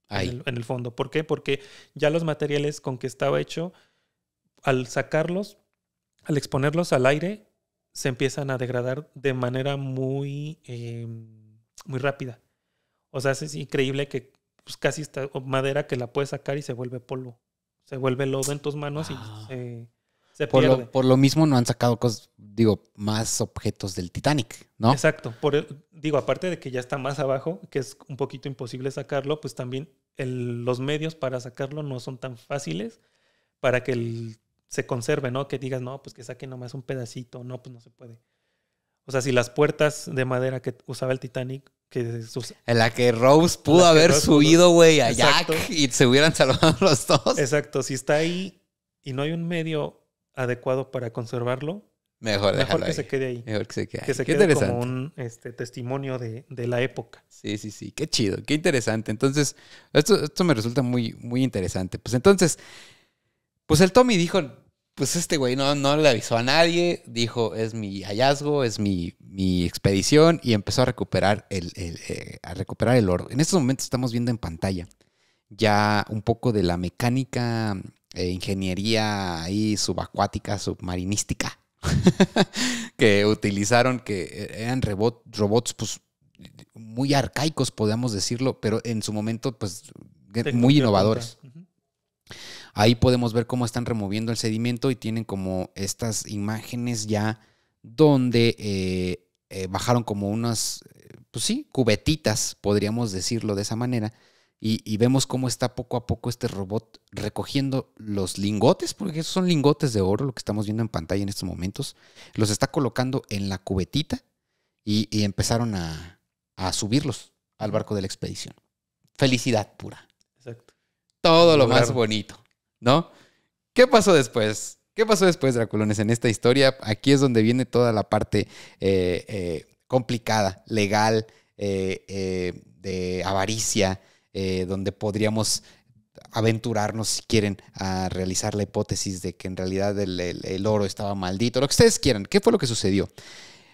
en el fondo. ¿Por qué? Porque ya los materiales con que estaba hecho, al sacarlos, al exponerlos al aire, se empiezan a degradar de manera muy rápida. O sea, es increíble que pues, casi está madera que la puedes sacar y se vuelve polvo. Se vuelve lodo en tus manos y se pierde. Por lo mismo no han sacado más objetos del Titanic, ¿no? Exacto. Aparte de que ya está más abajo, que es un poquito imposible sacarlo, pues también los medios para sacarlo no son tan fáciles para que se conserve, ¿no? Que digas, no, pues que saque nomás un pedacito. No, pues no se puede. O sea, si las puertas de madera que usaba el Titanic... en la que Rose pudo haber subido, güey, a Jack y se hubieran salvado los dos. Exacto. Si está ahí y no hay un medio adecuado para conservarlo, mejor que se quede ahí. Mejor que se quede ahí. Que se quede como un testimonio de la época. Sí. Qué chido, qué interesante. Entonces, esto me resulta muy, muy interesante. Pues entonces, pues el Tommy dijo, pues este güey no le avisó a nadie, dijo, es mi hallazgo, es mi expedición, y empezó a recuperar el oro. En estos momentos estamos viendo en pantalla ya un poco de la mecánica ingeniería ahí subacuática, submarinística que utilizaron, que eran robots pues muy arcaicos, podemos decirlo, pero en su momento pues muy innovadores. Ahí podemos ver cómo están removiendo el sedimento y tienen como estas imágenes ya donde bajaron como unas, pues sí, cubetitas, podríamos decirlo de esa manera, y vemos cómo está poco a poco este robot recogiendo los lingotes, porque esos son lingotes de oro, lo que estamos viendo en pantalla en estos momentos, los está colocando en la cubetita y empezaron a subirlos al barco de la expedición. Felicidad pura. Exacto. Todo lo más bonito, ¿no? ¿Qué pasó después? ¿Qué pasó después, Draculones, en esta historia? Aquí es donde viene toda la parte complicada, legal, de avaricia, donde podríamos aventurarnos, si quieren, a realizar la hipótesis de que en realidad el oro estaba maldito, lo que ustedes quieran. ¿Qué fue lo que sucedió?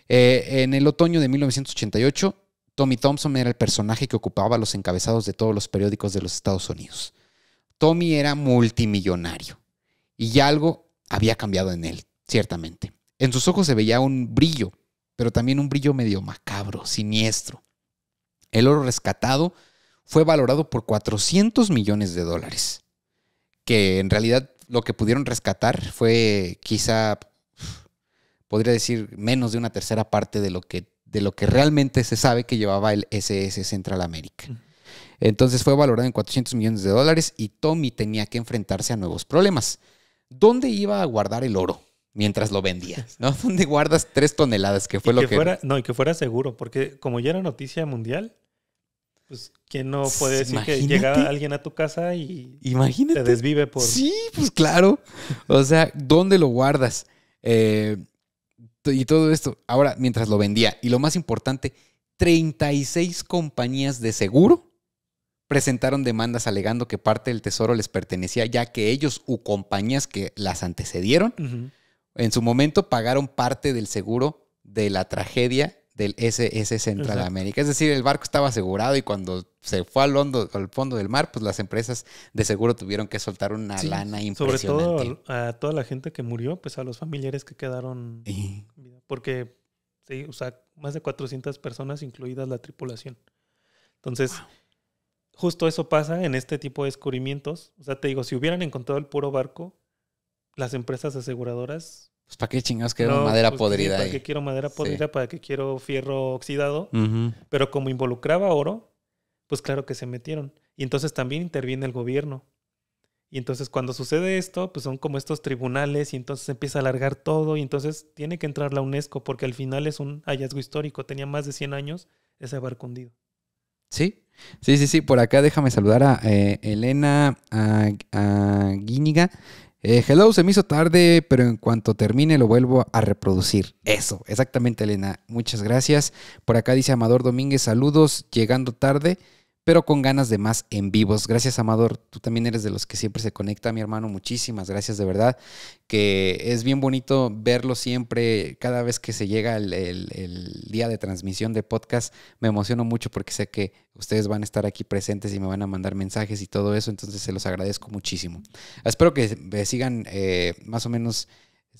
En el otoño de 1988, Tommy Thompson era el personaje que ocupaba los encabezados de todos los periódicos de los Estados Unidos. Tommy era multimillonario y algo había cambiado en él, ciertamente. En sus ojos se veía un brillo, pero también un brillo medio macabro, siniestro. El oro rescatado fue valorado por $400 millones, que en realidad lo que pudieron rescatar fue quizá, podría decir, menos de una tercera parte de lo que realmente se sabe que llevaba el SS Central America. Entonces fue valorado en $400 millones y Tommy tenía que enfrentarse a nuevos problemas. ¿Dónde iba a guardar el oro mientras lo vendía? ¿No? ¿Dónde guardas 3 toneladas? Que fue y que fuera seguro, porque como ya era noticia mundial, pues ¿quién no puede decir que llega alguien a tu casa y te desvive por...? Sí, pues claro. O sea, ¿dónde lo guardas? Y todo esto, ahora mientras lo vendía. Y lo más importante, 36 compañías de seguro presentaron demandas alegando que parte del tesoro les pertenecía, ya que ellos u compañías que las antecedieron, en su momento pagaron parte del seguro de la tragedia del SS Central America. Es decir, el barco estaba asegurado y cuando se fue al fondo del mar, pues las empresas de seguro tuvieron que soltar una lana impresionante. Sobre todo a toda la gente que murió, pues a los familiares que quedaron. Porque, sí, o sea, más de 400 personas, incluidas la tripulación. Entonces, justo eso pasa en este tipo de descubrimientos. O sea, te digo, si hubieran encontrado el puro barco, las empresas aseguradoras... Pues ¿para qué chingados quiero madera podrida? ¿Para qué quiero madera podrida? ¿Para qué quiero fierro oxidado? Pero como involucraba oro, pues claro que se metieron. Y entonces también interviene el gobierno. Y entonces cuando sucede esto, pues son como estos tribunales y entonces empieza a alargar todo y entonces tiene que entrar la UNESCO porque al final es un hallazgo histórico. Tenía más de 100 años ese barco hundido. Sí. Por acá déjame saludar a Elena Guíñiga. Hello, se me hizo tarde, pero en cuanto termine lo vuelvo a reproducir. Eso, exactamente, Elena. Muchas gracias. Por acá dice Amador Domínguez, saludos, llegando tarde, pero con ganas de más en vivos. Gracias, Amador. Tú también eres de los que siempre se conecta, mi hermano. Muchísimas gracias, de verdad. Que es bien bonito verlo siempre. Cada vez que se llega el día de transmisión de podcast, me emociono mucho porque sé que ustedes van a estar aquí presentes y me van a mandar mensajes y todo eso. Entonces se los agradezco muchísimo. Espero que sigan más o menos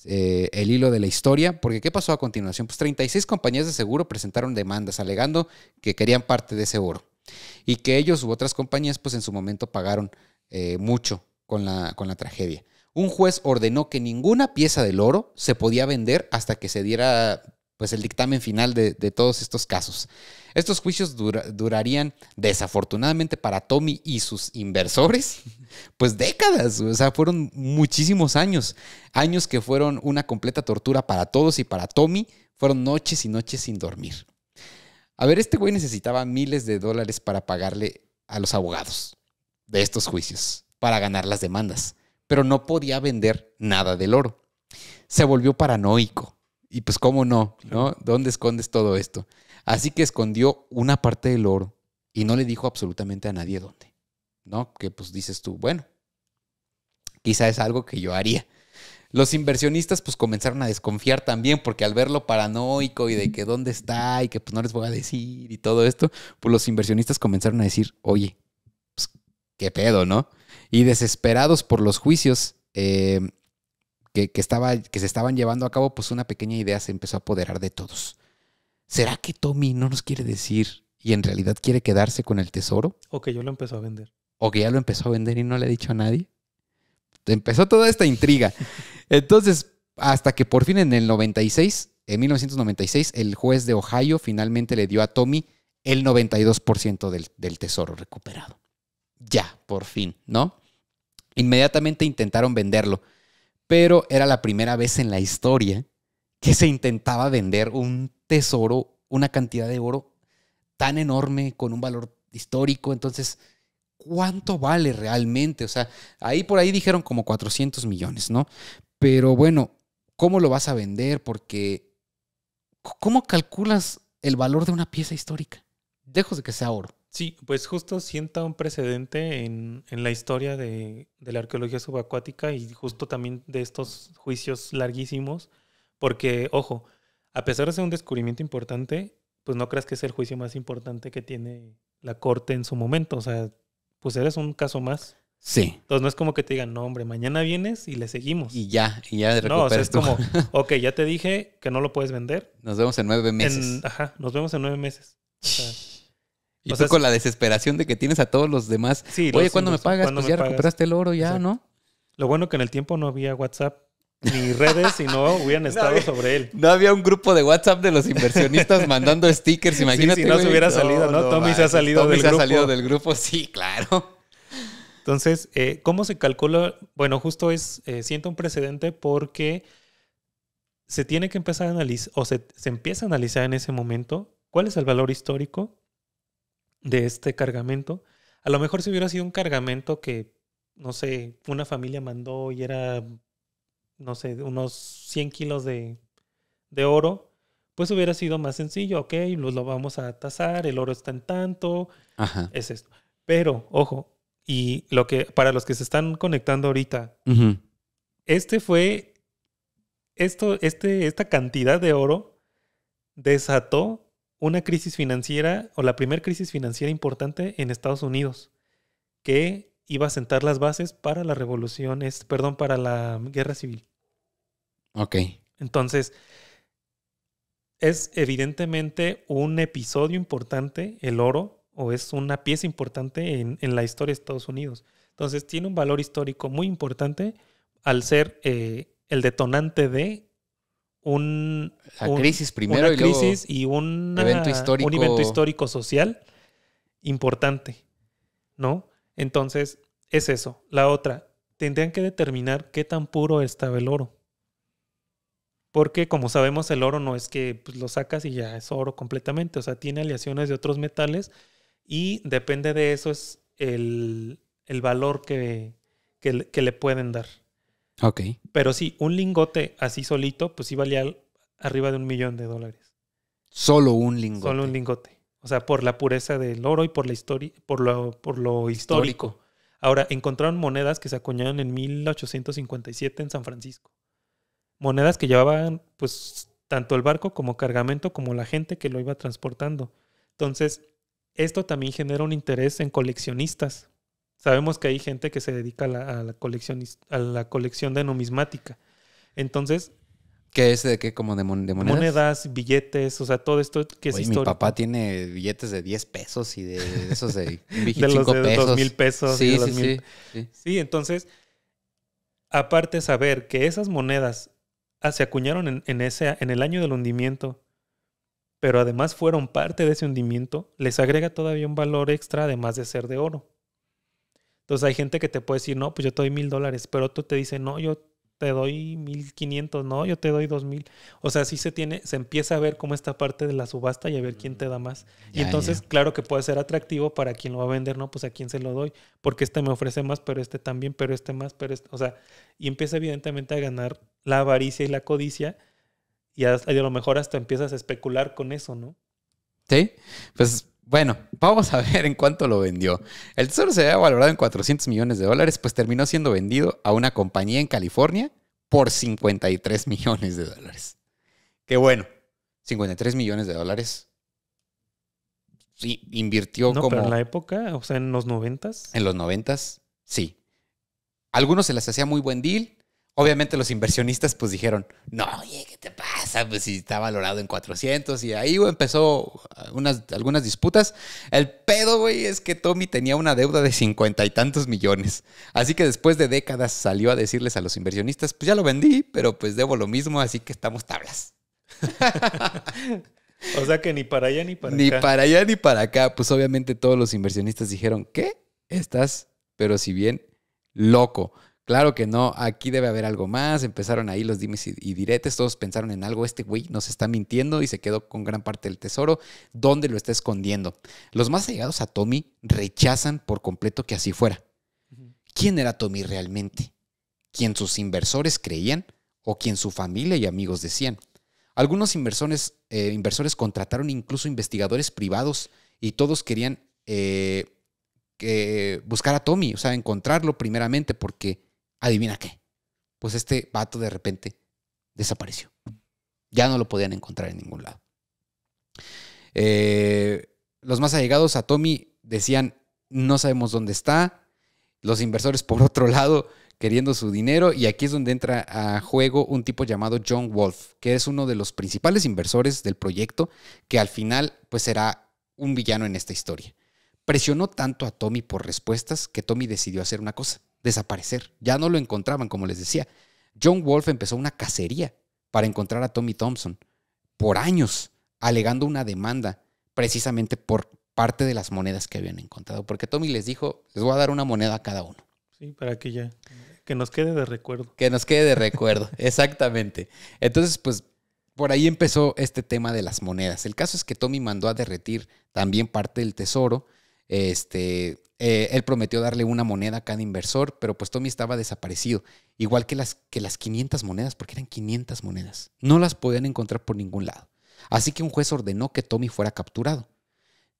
el hilo de la historia, porque ¿qué pasó a continuación? Pues 36 compañías de seguro presentaron demandas alegando que querían parte de ese oro. Y que ellos u otras compañías pues en su momento pagaron mucho con la tragedia. Un juez ordenó que ninguna pieza del oro se podía vender hasta que se diera pues el dictamen final de todos estos casos. Estos juicios durarían, desafortunadamente para Tommy y sus inversores, pues décadas. O sea, fueron muchísimos años. Años que fueron una completa tortura para todos y para Tommy fueron noches y noches sin dormir. A ver, este güey necesitaba miles de dólares para pagarle a los abogados de estos juicios, para ganar las demandas, pero no podía vender nada del oro. Se volvió paranoico. Y pues, ¿cómo no? ¿Dónde escondes todo esto? Así que escondió una parte del oro y no le dijo absolutamente a nadie dónde. ¿No? Que pues dices tú, bueno, quizá es algo que yo haría. Los inversionistas pues comenzaron a desconfiar también porque al verlo paranoico y de que dónde está y que pues no les voy a decir y todo esto, pues los inversionistas comenzaron a decir, oye, pues qué pedo, ¿no? Y desesperados por los juicios que se estaban llevando a cabo, pues una pequeña idea se empezó a apoderar de todos. ¿Será que Tommy no nos quiere decir y en realidad quiere quedarse con el tesoro, O que yo lo empezó a vender. o que ya lo empezó a vender y no le ha dicho a nadie. Empezó toda esta intriga. Entonces, hasta que por fin en 1996, el juez de Ohio finalmente le dio a Tommy el 92% del tesoro recuperado. Ya, por fin, ¿no? Inmediatamente intentaron venderlo, pero era la primera vez en la historia que se intentaba vender un tesoro, una cantidad de oro tan enorme, con un valor histórico. Entonces, ¿cuánto vale realmente? O sea, por ahí dijeron como 400 millones, ¿no? Pero bueno, ¿cómo lo vas a vender? Porque, ¿cómo calculas el valor de una pieza histórica? Lejos de que sea oro. Sí, pues justo sienta un precedente en la historia de la arqueología subacuática y justo también de estos juicios larguísimos, porque, ojo, a pesar de ser un descubrimiento importante, pues no creas que es el juicio más importante que tiene la corte en su momento. O sea, pues eres un caso más. Sí. Entonces no es como que te digan, no, hombre, mañana vienes y le seguimos. Y ya recuperas. No, o sea, es como, ok, ya te dije que no lo puedes vender. Nos vemos en 9 meses. Nos vemos en 9 meses. O sea, y tú con la desesperación de que tienes a todos los demás. Sí, oye, ¿cuándo me pagas? Pues ya recuperaste el oro, ya, exacto, ¿no? Lo bueno que en el tiempo no había WhatsApp ni redes, si no hubieran estado sobre él. No había un grupo de WhatsApp de los inversionistas mandando stickers, imagínate. Sí, si no se hubiera salido, ¿no? Tommy se ha salido del grupo. Tommy se ha salido del grupo, sí, claro. Entonces, ¿cómo se calcula? Bueno, justo sienta un precedente porque se tiene que empezar a analizar, o se empieza a analizar en ese momento cuál es el valor histórico de este cargamento. A lo mejor si hubiera sido un cargamento que, no sé, una familia mandó y era, no sé, unos 100 kilos de oro, pues hubiera sido más sencillo. Ok, lo vamos a tasar, el oro está en tanto, ajá, es esto. Pero, ojo, y para los que se están conectando ahorita, uh-huh, esta cantidad de oro desató una crisis financiera, o la primera crisis financiera importante en Estados Unidos, que iba a sentar las bases para la para la guerra civil. Ok. Entonces, es evidentemente un episodio importante, el oro, o es una pieza importante en la historia de Estados Unidos. Entonces, tiene un valor histórico muy importante al ser el detonante de crisis primero una crisis y un evento histórico social importante, ¿no? Entonces, es eso. La otra, tendrían que determinar qué tan puro estaba el oro. Porque, como sabemos, el oro no es que pues, lo sacas y ya es oro completamente. O sea, tiene aleaciones de otros metales y depende de eso es el valor que le pueden dar. Ok. Pero sí, un lingote así solito, pues sí valía arriba de $1 millón. Solo un lingote. Solo un lingote. O sea, por la pureza del oro y por la historia, por lo histórico. Ahora, encontraron monedas que se acuñaron en 1857 en San Francisco. Monedas que llevaban, pues, tanto el barco como cargamento, como la gente que lo iba transportando. Entonces, esto también genera un interés en coleccionistas. Sabemos que hay gente que se dedica a la colección de numismática. Entonces, ¿qué es de qué? ¿Como de monedas? Monedas, billetes, o sea, todo esto que es histórico. Mi papá tiene billetes de 10 pesos y de esos de de los 5 de pesos. 2,000 pesos. Sí, y de sí. Sí, entonces, aparte de saber que esas monedas se acuñaron en el año del hundimiento, pero además fueron parte de ese hundimiento, les agrega todavía un valor extra además de ser de oro. Entonces hay gente que te puede decir, no, pues yo te doy $1,000, pero otro te dice, no, yo te doy 1,500, no, yo te doy 2,000. O sea, sí se empieza a ver como esta parte de la subasta y a ver quién te da más. Y entonces, claro que puede ser atractivo para quien lo va a vender, no, pues a quién se lo doy, porque este me ofrece más, pero este también, pero este más, pero este, o sea, y empieza evidentemente a ganar la avaricia y la codicia y a lo mejor hasta empiezas a especular con eso, ¿no? Sí, pues bueno, vamos a ver en cuánto lo vendió. El tesoro se había valorado en $400 millones, pues terminó siendo vendido a una compañía en California por $53 millones. Qué bueno, $53 millones. Sí, invirtió como... pero en la época, o sea, en los 90s. En los 90s, sí. Algunos se les hacía muy buen deal, Obviamente los inversionistas pues dijeron, no, oye, ¿qué te pasa? Pues si está valorado en 400 y ahí güey, empezó algunas disputas. El pedo, güey, es que Tommy tenía una deuda de 50 y tantos millones. Así que después de décadas salió a decirles a los inversionistas, pues ya lo vendí, pero pues debo lo mismo, así que estamos tablas. O sea que ni para allá ni para Ni acá. para allá ni para acá. Pues obviamente todos los inversionistas dijeron, ¿qué? Estás, pero si bien, loco. Claro que no, aquí debe haber algo más. Empezaron ahí los dimes y diretes, todos pensaron en algo. Este güey nos está mintiendo y se quedó con gran parte del tesoro. ¿Dónde lo está escondiendo? Los más allegados a Tommy rechazan por completo que así fuera. ¿Quién era Tommy realmente? ¿Quién sus inversores creían o quien su familia y amigos decían? Algunos inversores contrataron incluso investigadores privados y todos querían buscar a Tommy, o sea, encontrarlo primeramente porque, adivina qué, pues este vato de repente desapareció. Ya no lo podían encontrar en ningún lado. Los más allegados a Tommy decían, no sabemos dónde está. Los inversores, por otro lado, queriendo su dinero. Y aquí es donde entra a juego un tipo llamado John Wolf, que es uno de los principales inversores del proyecto, que al final pues será un villano en esta historia. Presionó tanto a Tommy por respuestas que Tommy decidió hacer una cosa, desaparecer. Ya no lo encontraban, como les decía. John Wolf empezó una cacería para encontrar a Tommy Thompson por años, alegando una demanda precisamente por parte de las monedas que habían encontrado. Porque Tommy les dijo, les voy a dar una moneda a cada uno. Sí, para que ya, que nos quede de recuerdo. Que nos quede de recuerdo, exactamente. Entonces, pues, por ahí empezó este tema de las monedas. El caso es que Tommy mandó a derretir también parte del tesoro. Él prometió darle una moneda a cada inversor, pero pues Tommy estaba desaparecido. Igual que las 500 monedas, porque eran 500 monedas. No las podían encontrar por ningún lado. Así que un juez ordenó que Tommy fuera capturado.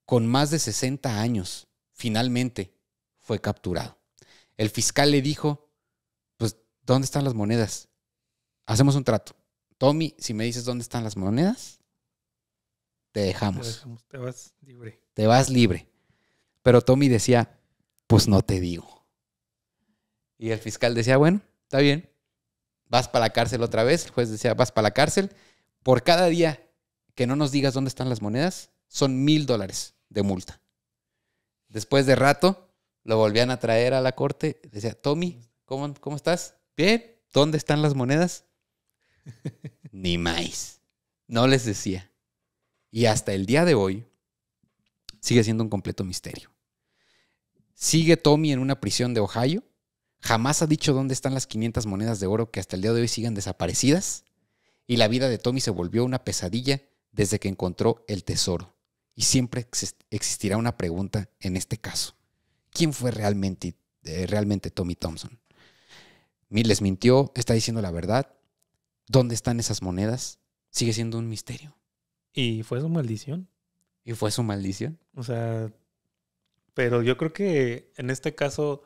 Con más de 60 años, finalmente fue capturado. El fiscal le dijo, pues, ¿dónde están las monedas? Hacemos un trato. Tommy, si me dices dónde están las monedas, te dejamos. Te vas libre. Te vas libre. Pero Tommy decía, pues no te digo. Y el fiscal decía, bueno, está bien. Vas para la cárcel otra vez. El juez decía, vas para la cárcel. Por cada día que no nos digas dónde están las monedas, son $1,000 de multa. Después de rato, lo volvían a traer a la corte. Decía, Tommy, ¿cómo estás? Bien. ¿Dónde están las monedas? Ni más. No les decía. Y hasta el día de hoy sigue siendo un completo misterio. Sigue Tommy en una prisión de Ohio. Jamás ha dicho dónde están las 500 monedas de oro que hasta el día de hoy siguen desaparecidas. Y la vida de Tommy se volvió una pesadilla desde que encontró el tesoro. Y siempre existirá una pregunta en este caso. ¿Quién fue realmente Tommy Thompson? Les mintió, está diciendo la verdad. ¿Dónde están esas monedas? Sigue siendo un misterio. Y fue su maldición. ¿Y fue su maldición? O sea, pero yo creo que en este caso,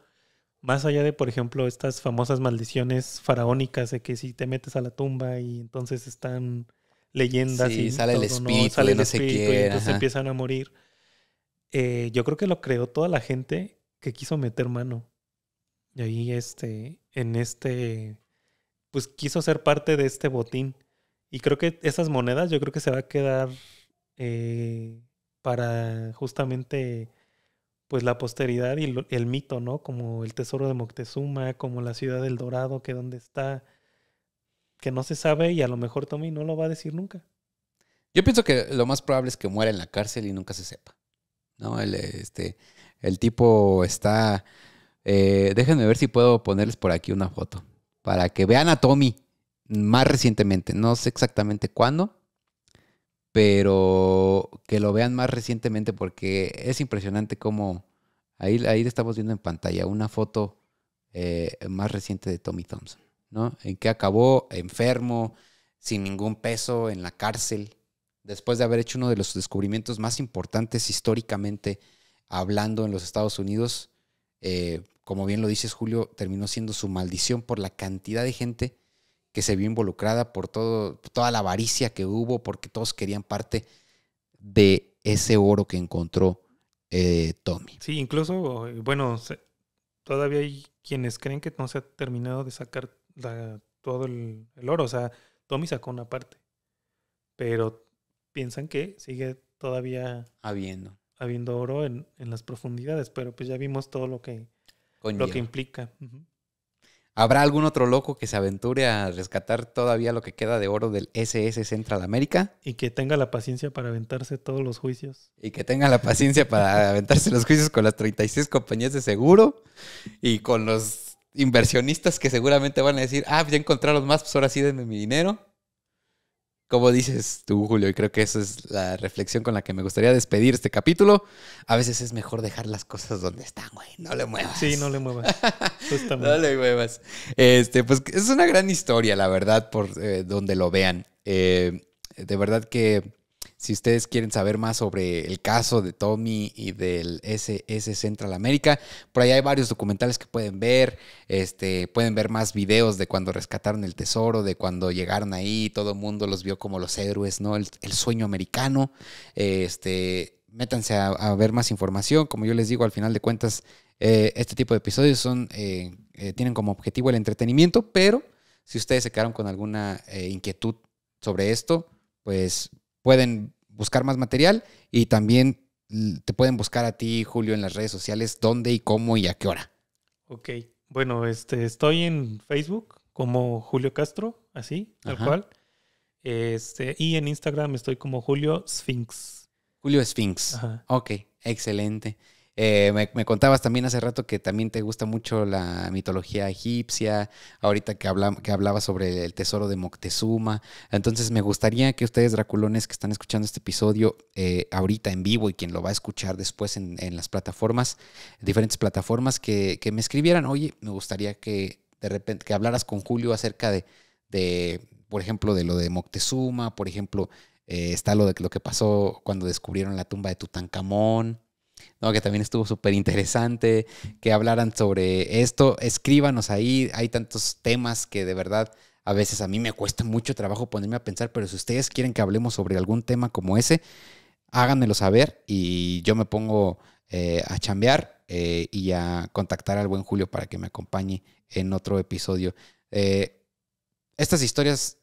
más allá de, por ejemplo, estas famosas maldiciones faraónicas de que si te metes a la tumba y entonces están leyendas sí, y sale todo, el espíritu, ¿no? Sale el no sé espíritu quién, y entonces ajá. empiezan a morir. Yo creo que lo creó toda la gente que quiso meter mano. Y ahí pues quiso ser parte de este botín. Y creo que esas monedas, yo creo que se va a quedar para justamente pues la posteridad y el mito, ¿no? Como el tesoro de Moctezuma, como la ciudad del Dorado, que dónde está, que no se sabe y a lo mejor Tommy no lo va a decir nunca. Yo pienso que lo más probable es que muera en la cárcel y nunca se sepa. ¿No? El tipo está... déjenme ver si puedo ponerles por aquí una foto. Para que vean a Tommy más recientemente. No sé exactamente cuándo. Pero que lo vean más recientemente porque es impresionante cómo... Ahí le estamos viendo en pantalla una foto más reciente de Tommy Thompson, ¿no? En que acabó enfermo, sin ningún peso, en la cárcel, después de haber hecho uno de los descubrimientos más importantes históricamente hablando en los Estados Unidos. Como bien lo dices, Julio, terminó siendo su maldición por la cantidad de gente que se vio involucrada, por toda la avaricia que hubo, porque todos querían parte de ese oro que encontró Tommy. Sí, incluso, bueno, todavía hay quienes creen que no se ha terminado de sacar todo el oro. O sea, Tommy sacó una parte. Pero piensan que sigue todavía habiendo oro en las profundidades. Pero pues ya vimos todo lo que implica. Uh-huh. ¿Habrá algún otro loco que se aventure a rescatar todavía lo que queda de oro del SS Central America? Y que tenga la paciencia para aventarse todos los juicios. Y que tenga la paciencia para aventarse los juicios con las 36 compañías de seguro y con los inversionistas que seguramente van a decir, ya encontraron más, pues ahora sí denme mi dinero. Como dices tú, Julio, y creo que esa es la reflexión con la que me gustaría despedir este capítulo. A veces es mejor dejar las cosas donde están, güey. No le muevas. Sí, no le muevas. No le muevas. Pues es una gran historia, la verdad, por donde lo vean. De verdad que si ustedes quieren saber más sobre el caso de Tommy y del SS Central America, por ahí hay varios documentales que pueden ver. Pueden ver más videos de cuando rescataron el tesoro, de cuando llegaron ahí, todo el mundo los vio como los héroes, ¿no? El sueño americano. Métanse a ver más información. Como yo les digo, al final de cuentas, este tipo de episodios tienen como objetivo el entretenimiento, pero si ustedes se quedaron con alguna inquietud sobre esto, pues pueden buscar más material y también te pueden buscar a ti, Julio, en las redes sociales, dónde y cómo y a qué hora. Ok, bueno, estoy en Facebook como Julio Castro, así, tal cual. Y en Instagram estoy como Julio Sphinx. Julio Sphinx. Ajá. Ok, excelente. Me contabas también hace rato que también te gusta mucho la mitología egipcia, ahorita que hablabas sobre el tesoro de Moctezuma. Entonces me gustaría que ustedes, draculones que están escuchando este episodio ahorita en vivo y quien lo va a escuchar después en las plataformas, diferentes plataformas, que me escribieran, oye, me gustaría que de repente que hablaras con Julio acerca de por ejemplo, de lo de Moctezuma, por ejemplo, está lo que pasó cuando descubrieron la tumba de Tutankamón. No, que también estuvo súper interesante, que hablaran sobre esto. Escríbanos ahí, hay tantos temas que de verdad a veces a mí me cuesta mucho trabajo ponerme a pensar, pero si ustedes quieren que hablemos sobre algún tema como ese, háganmelo saber y yo me pongo a chambear y a contactar al buen Julio para que me acompañe en otro episodio. Estas historias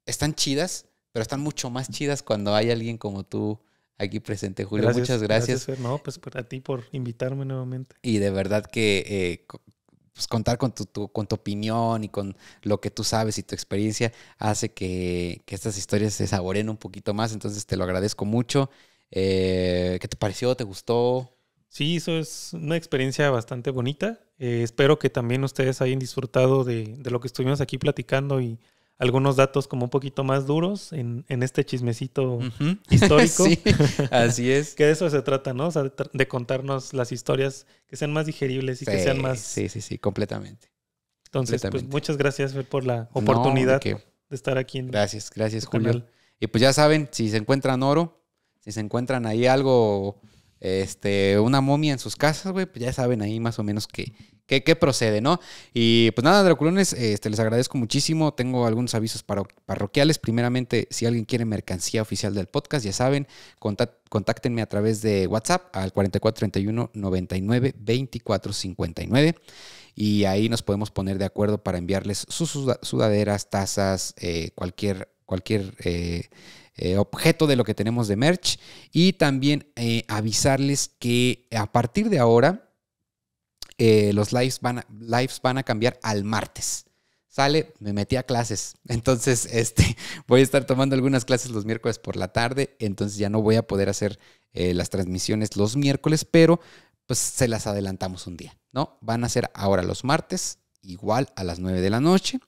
están chidas, pero están mucho más chidas cuando hay alguien como tú aquí presente, Julio. Muchas gracias. No, pues a ti por invitarme nuevamente. Y de verdad que pues contar con tu opinión y con lo que tú sabes y tu experiencia hace que estas historias se saboren un poquito más. Entonces te lo agradezco mucho. ¿Qué te pareció? ¿Te gustó? Sí, eso es una experiencia bastante bonita. Espero que también ustedes hayan disfrutado de lo que estuvimos aquí platicando y algunos datos como un poquito más duros en este chismecito histórico. Sí, así es. Que de eso se trata, ¿no? O sea, de contarnos las historias que sean más digeribles y que sean más... Sí, completamente. Entonces, pues muchas gracias por la oportunidad de estar aquí. Gracias, Julio. Canal. Y pues ya saben, si se encuentran oro, si se encuentran ahí algo, una momia en sus casas, güey, pues ya saben ahí más o menos qué procede, ¿no? Y pues nada, draculones, les agradezco muchísimo. Tengo algunos avisos parroquiales. Primeramente, si alguien quiere mercancía oficial del podcast, ya saben, contáctenme a través de WhatsApp al 4431 99 24 59 y ahí nos podemos poner de acuerdo para enviarles sus sudaderas, tazas, cualquier objeto de lo que tenemos de merch. Y también avisarles que a partir de ahora los lives van a cambiar al martes. Sale, me metí a clases. Entonces, voy a estar tomando algunas clases los miércoles por la tarde. Entonces ya no voy a poder hacer las transmisiones los miércoles, pero pues se las adelantamos un día, ¿no? Van a ser ahora los martes, igual a las 9 de la noche.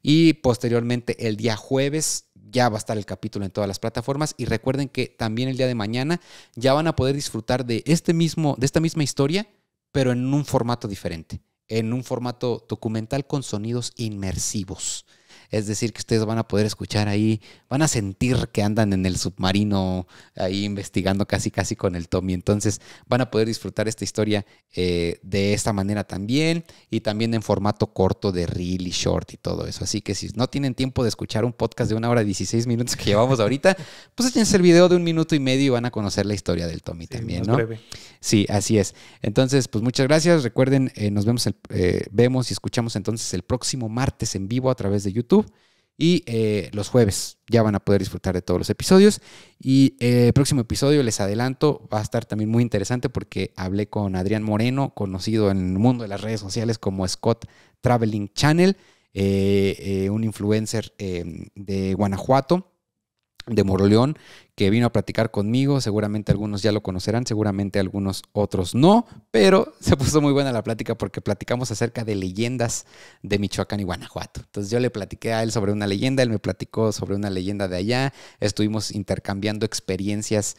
Y posteriormente el día jueves ya va a estar el capítulo en todas las plataformas. Y recuerden que también el día de mañana ya van a poder disfrutar de esta misma historia, pero en un formato diferente, en un formato documental con sonidos inmersivos. es decir, que ustedes van a poder escuchar ahí, van a sentir que andan en el submarino ahí investigando casi con el Tommy. Entonces van a poder disfrutar esta historia de esta manera también, y también en formato corto de reel y short y todo eso. Así que si no tienen tiempo de escuchar un podcast de 1 hora y 16 minutos que llevamos ahorita, pues échense el video de 1 minuto y medio y van a conocer la historia del Tommy también, ¿no? Breve. Sí, así es. Entonces, pues muchas gracias. Recuerden, nos vemos y escuchamos entonces el próximo martes en vivo a través de YouTube. Y los jueves ya van a poder disfrutar de todos los episodios. Y el próximo episodio, les adelanto, va a estar también muy interesante porque hablé con Adrián Moreno, conocido en el mundo de las redes sociales como Scott Traveling Channel, un influencer de Guanajuato, de Moroleón, que vino a platicar conmigo. Seguramente algunos ya lo conocerán, seguramente algunos otros no, pero se puso muy buena la plática porque platicamos acerca de leyendas de Michoacán y Guanajuato. Entonces yo le platiqué a él sobre una leyenda, él me platicó sobre una leyenda de allá, estuvimos intercambiando experiencias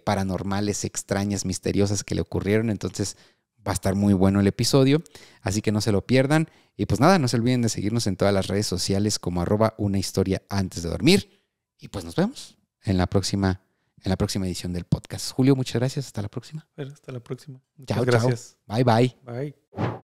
paranormales, extrañas, misteriosas que le ocurrieron. Entonces va a estar muy bueno el episodio, así que no se lo pierdan. Y pues nada, no se olviden de seguirnos en todas las redes sociales como @unahistoriaantesdedormir. Y pues nos vemos en la próxima edición del podcast. Julio, muchas gracias. Hasta la próxima. Hasta la próxima. Muchas Chao, gracias. chao. Bye, bye. Bye.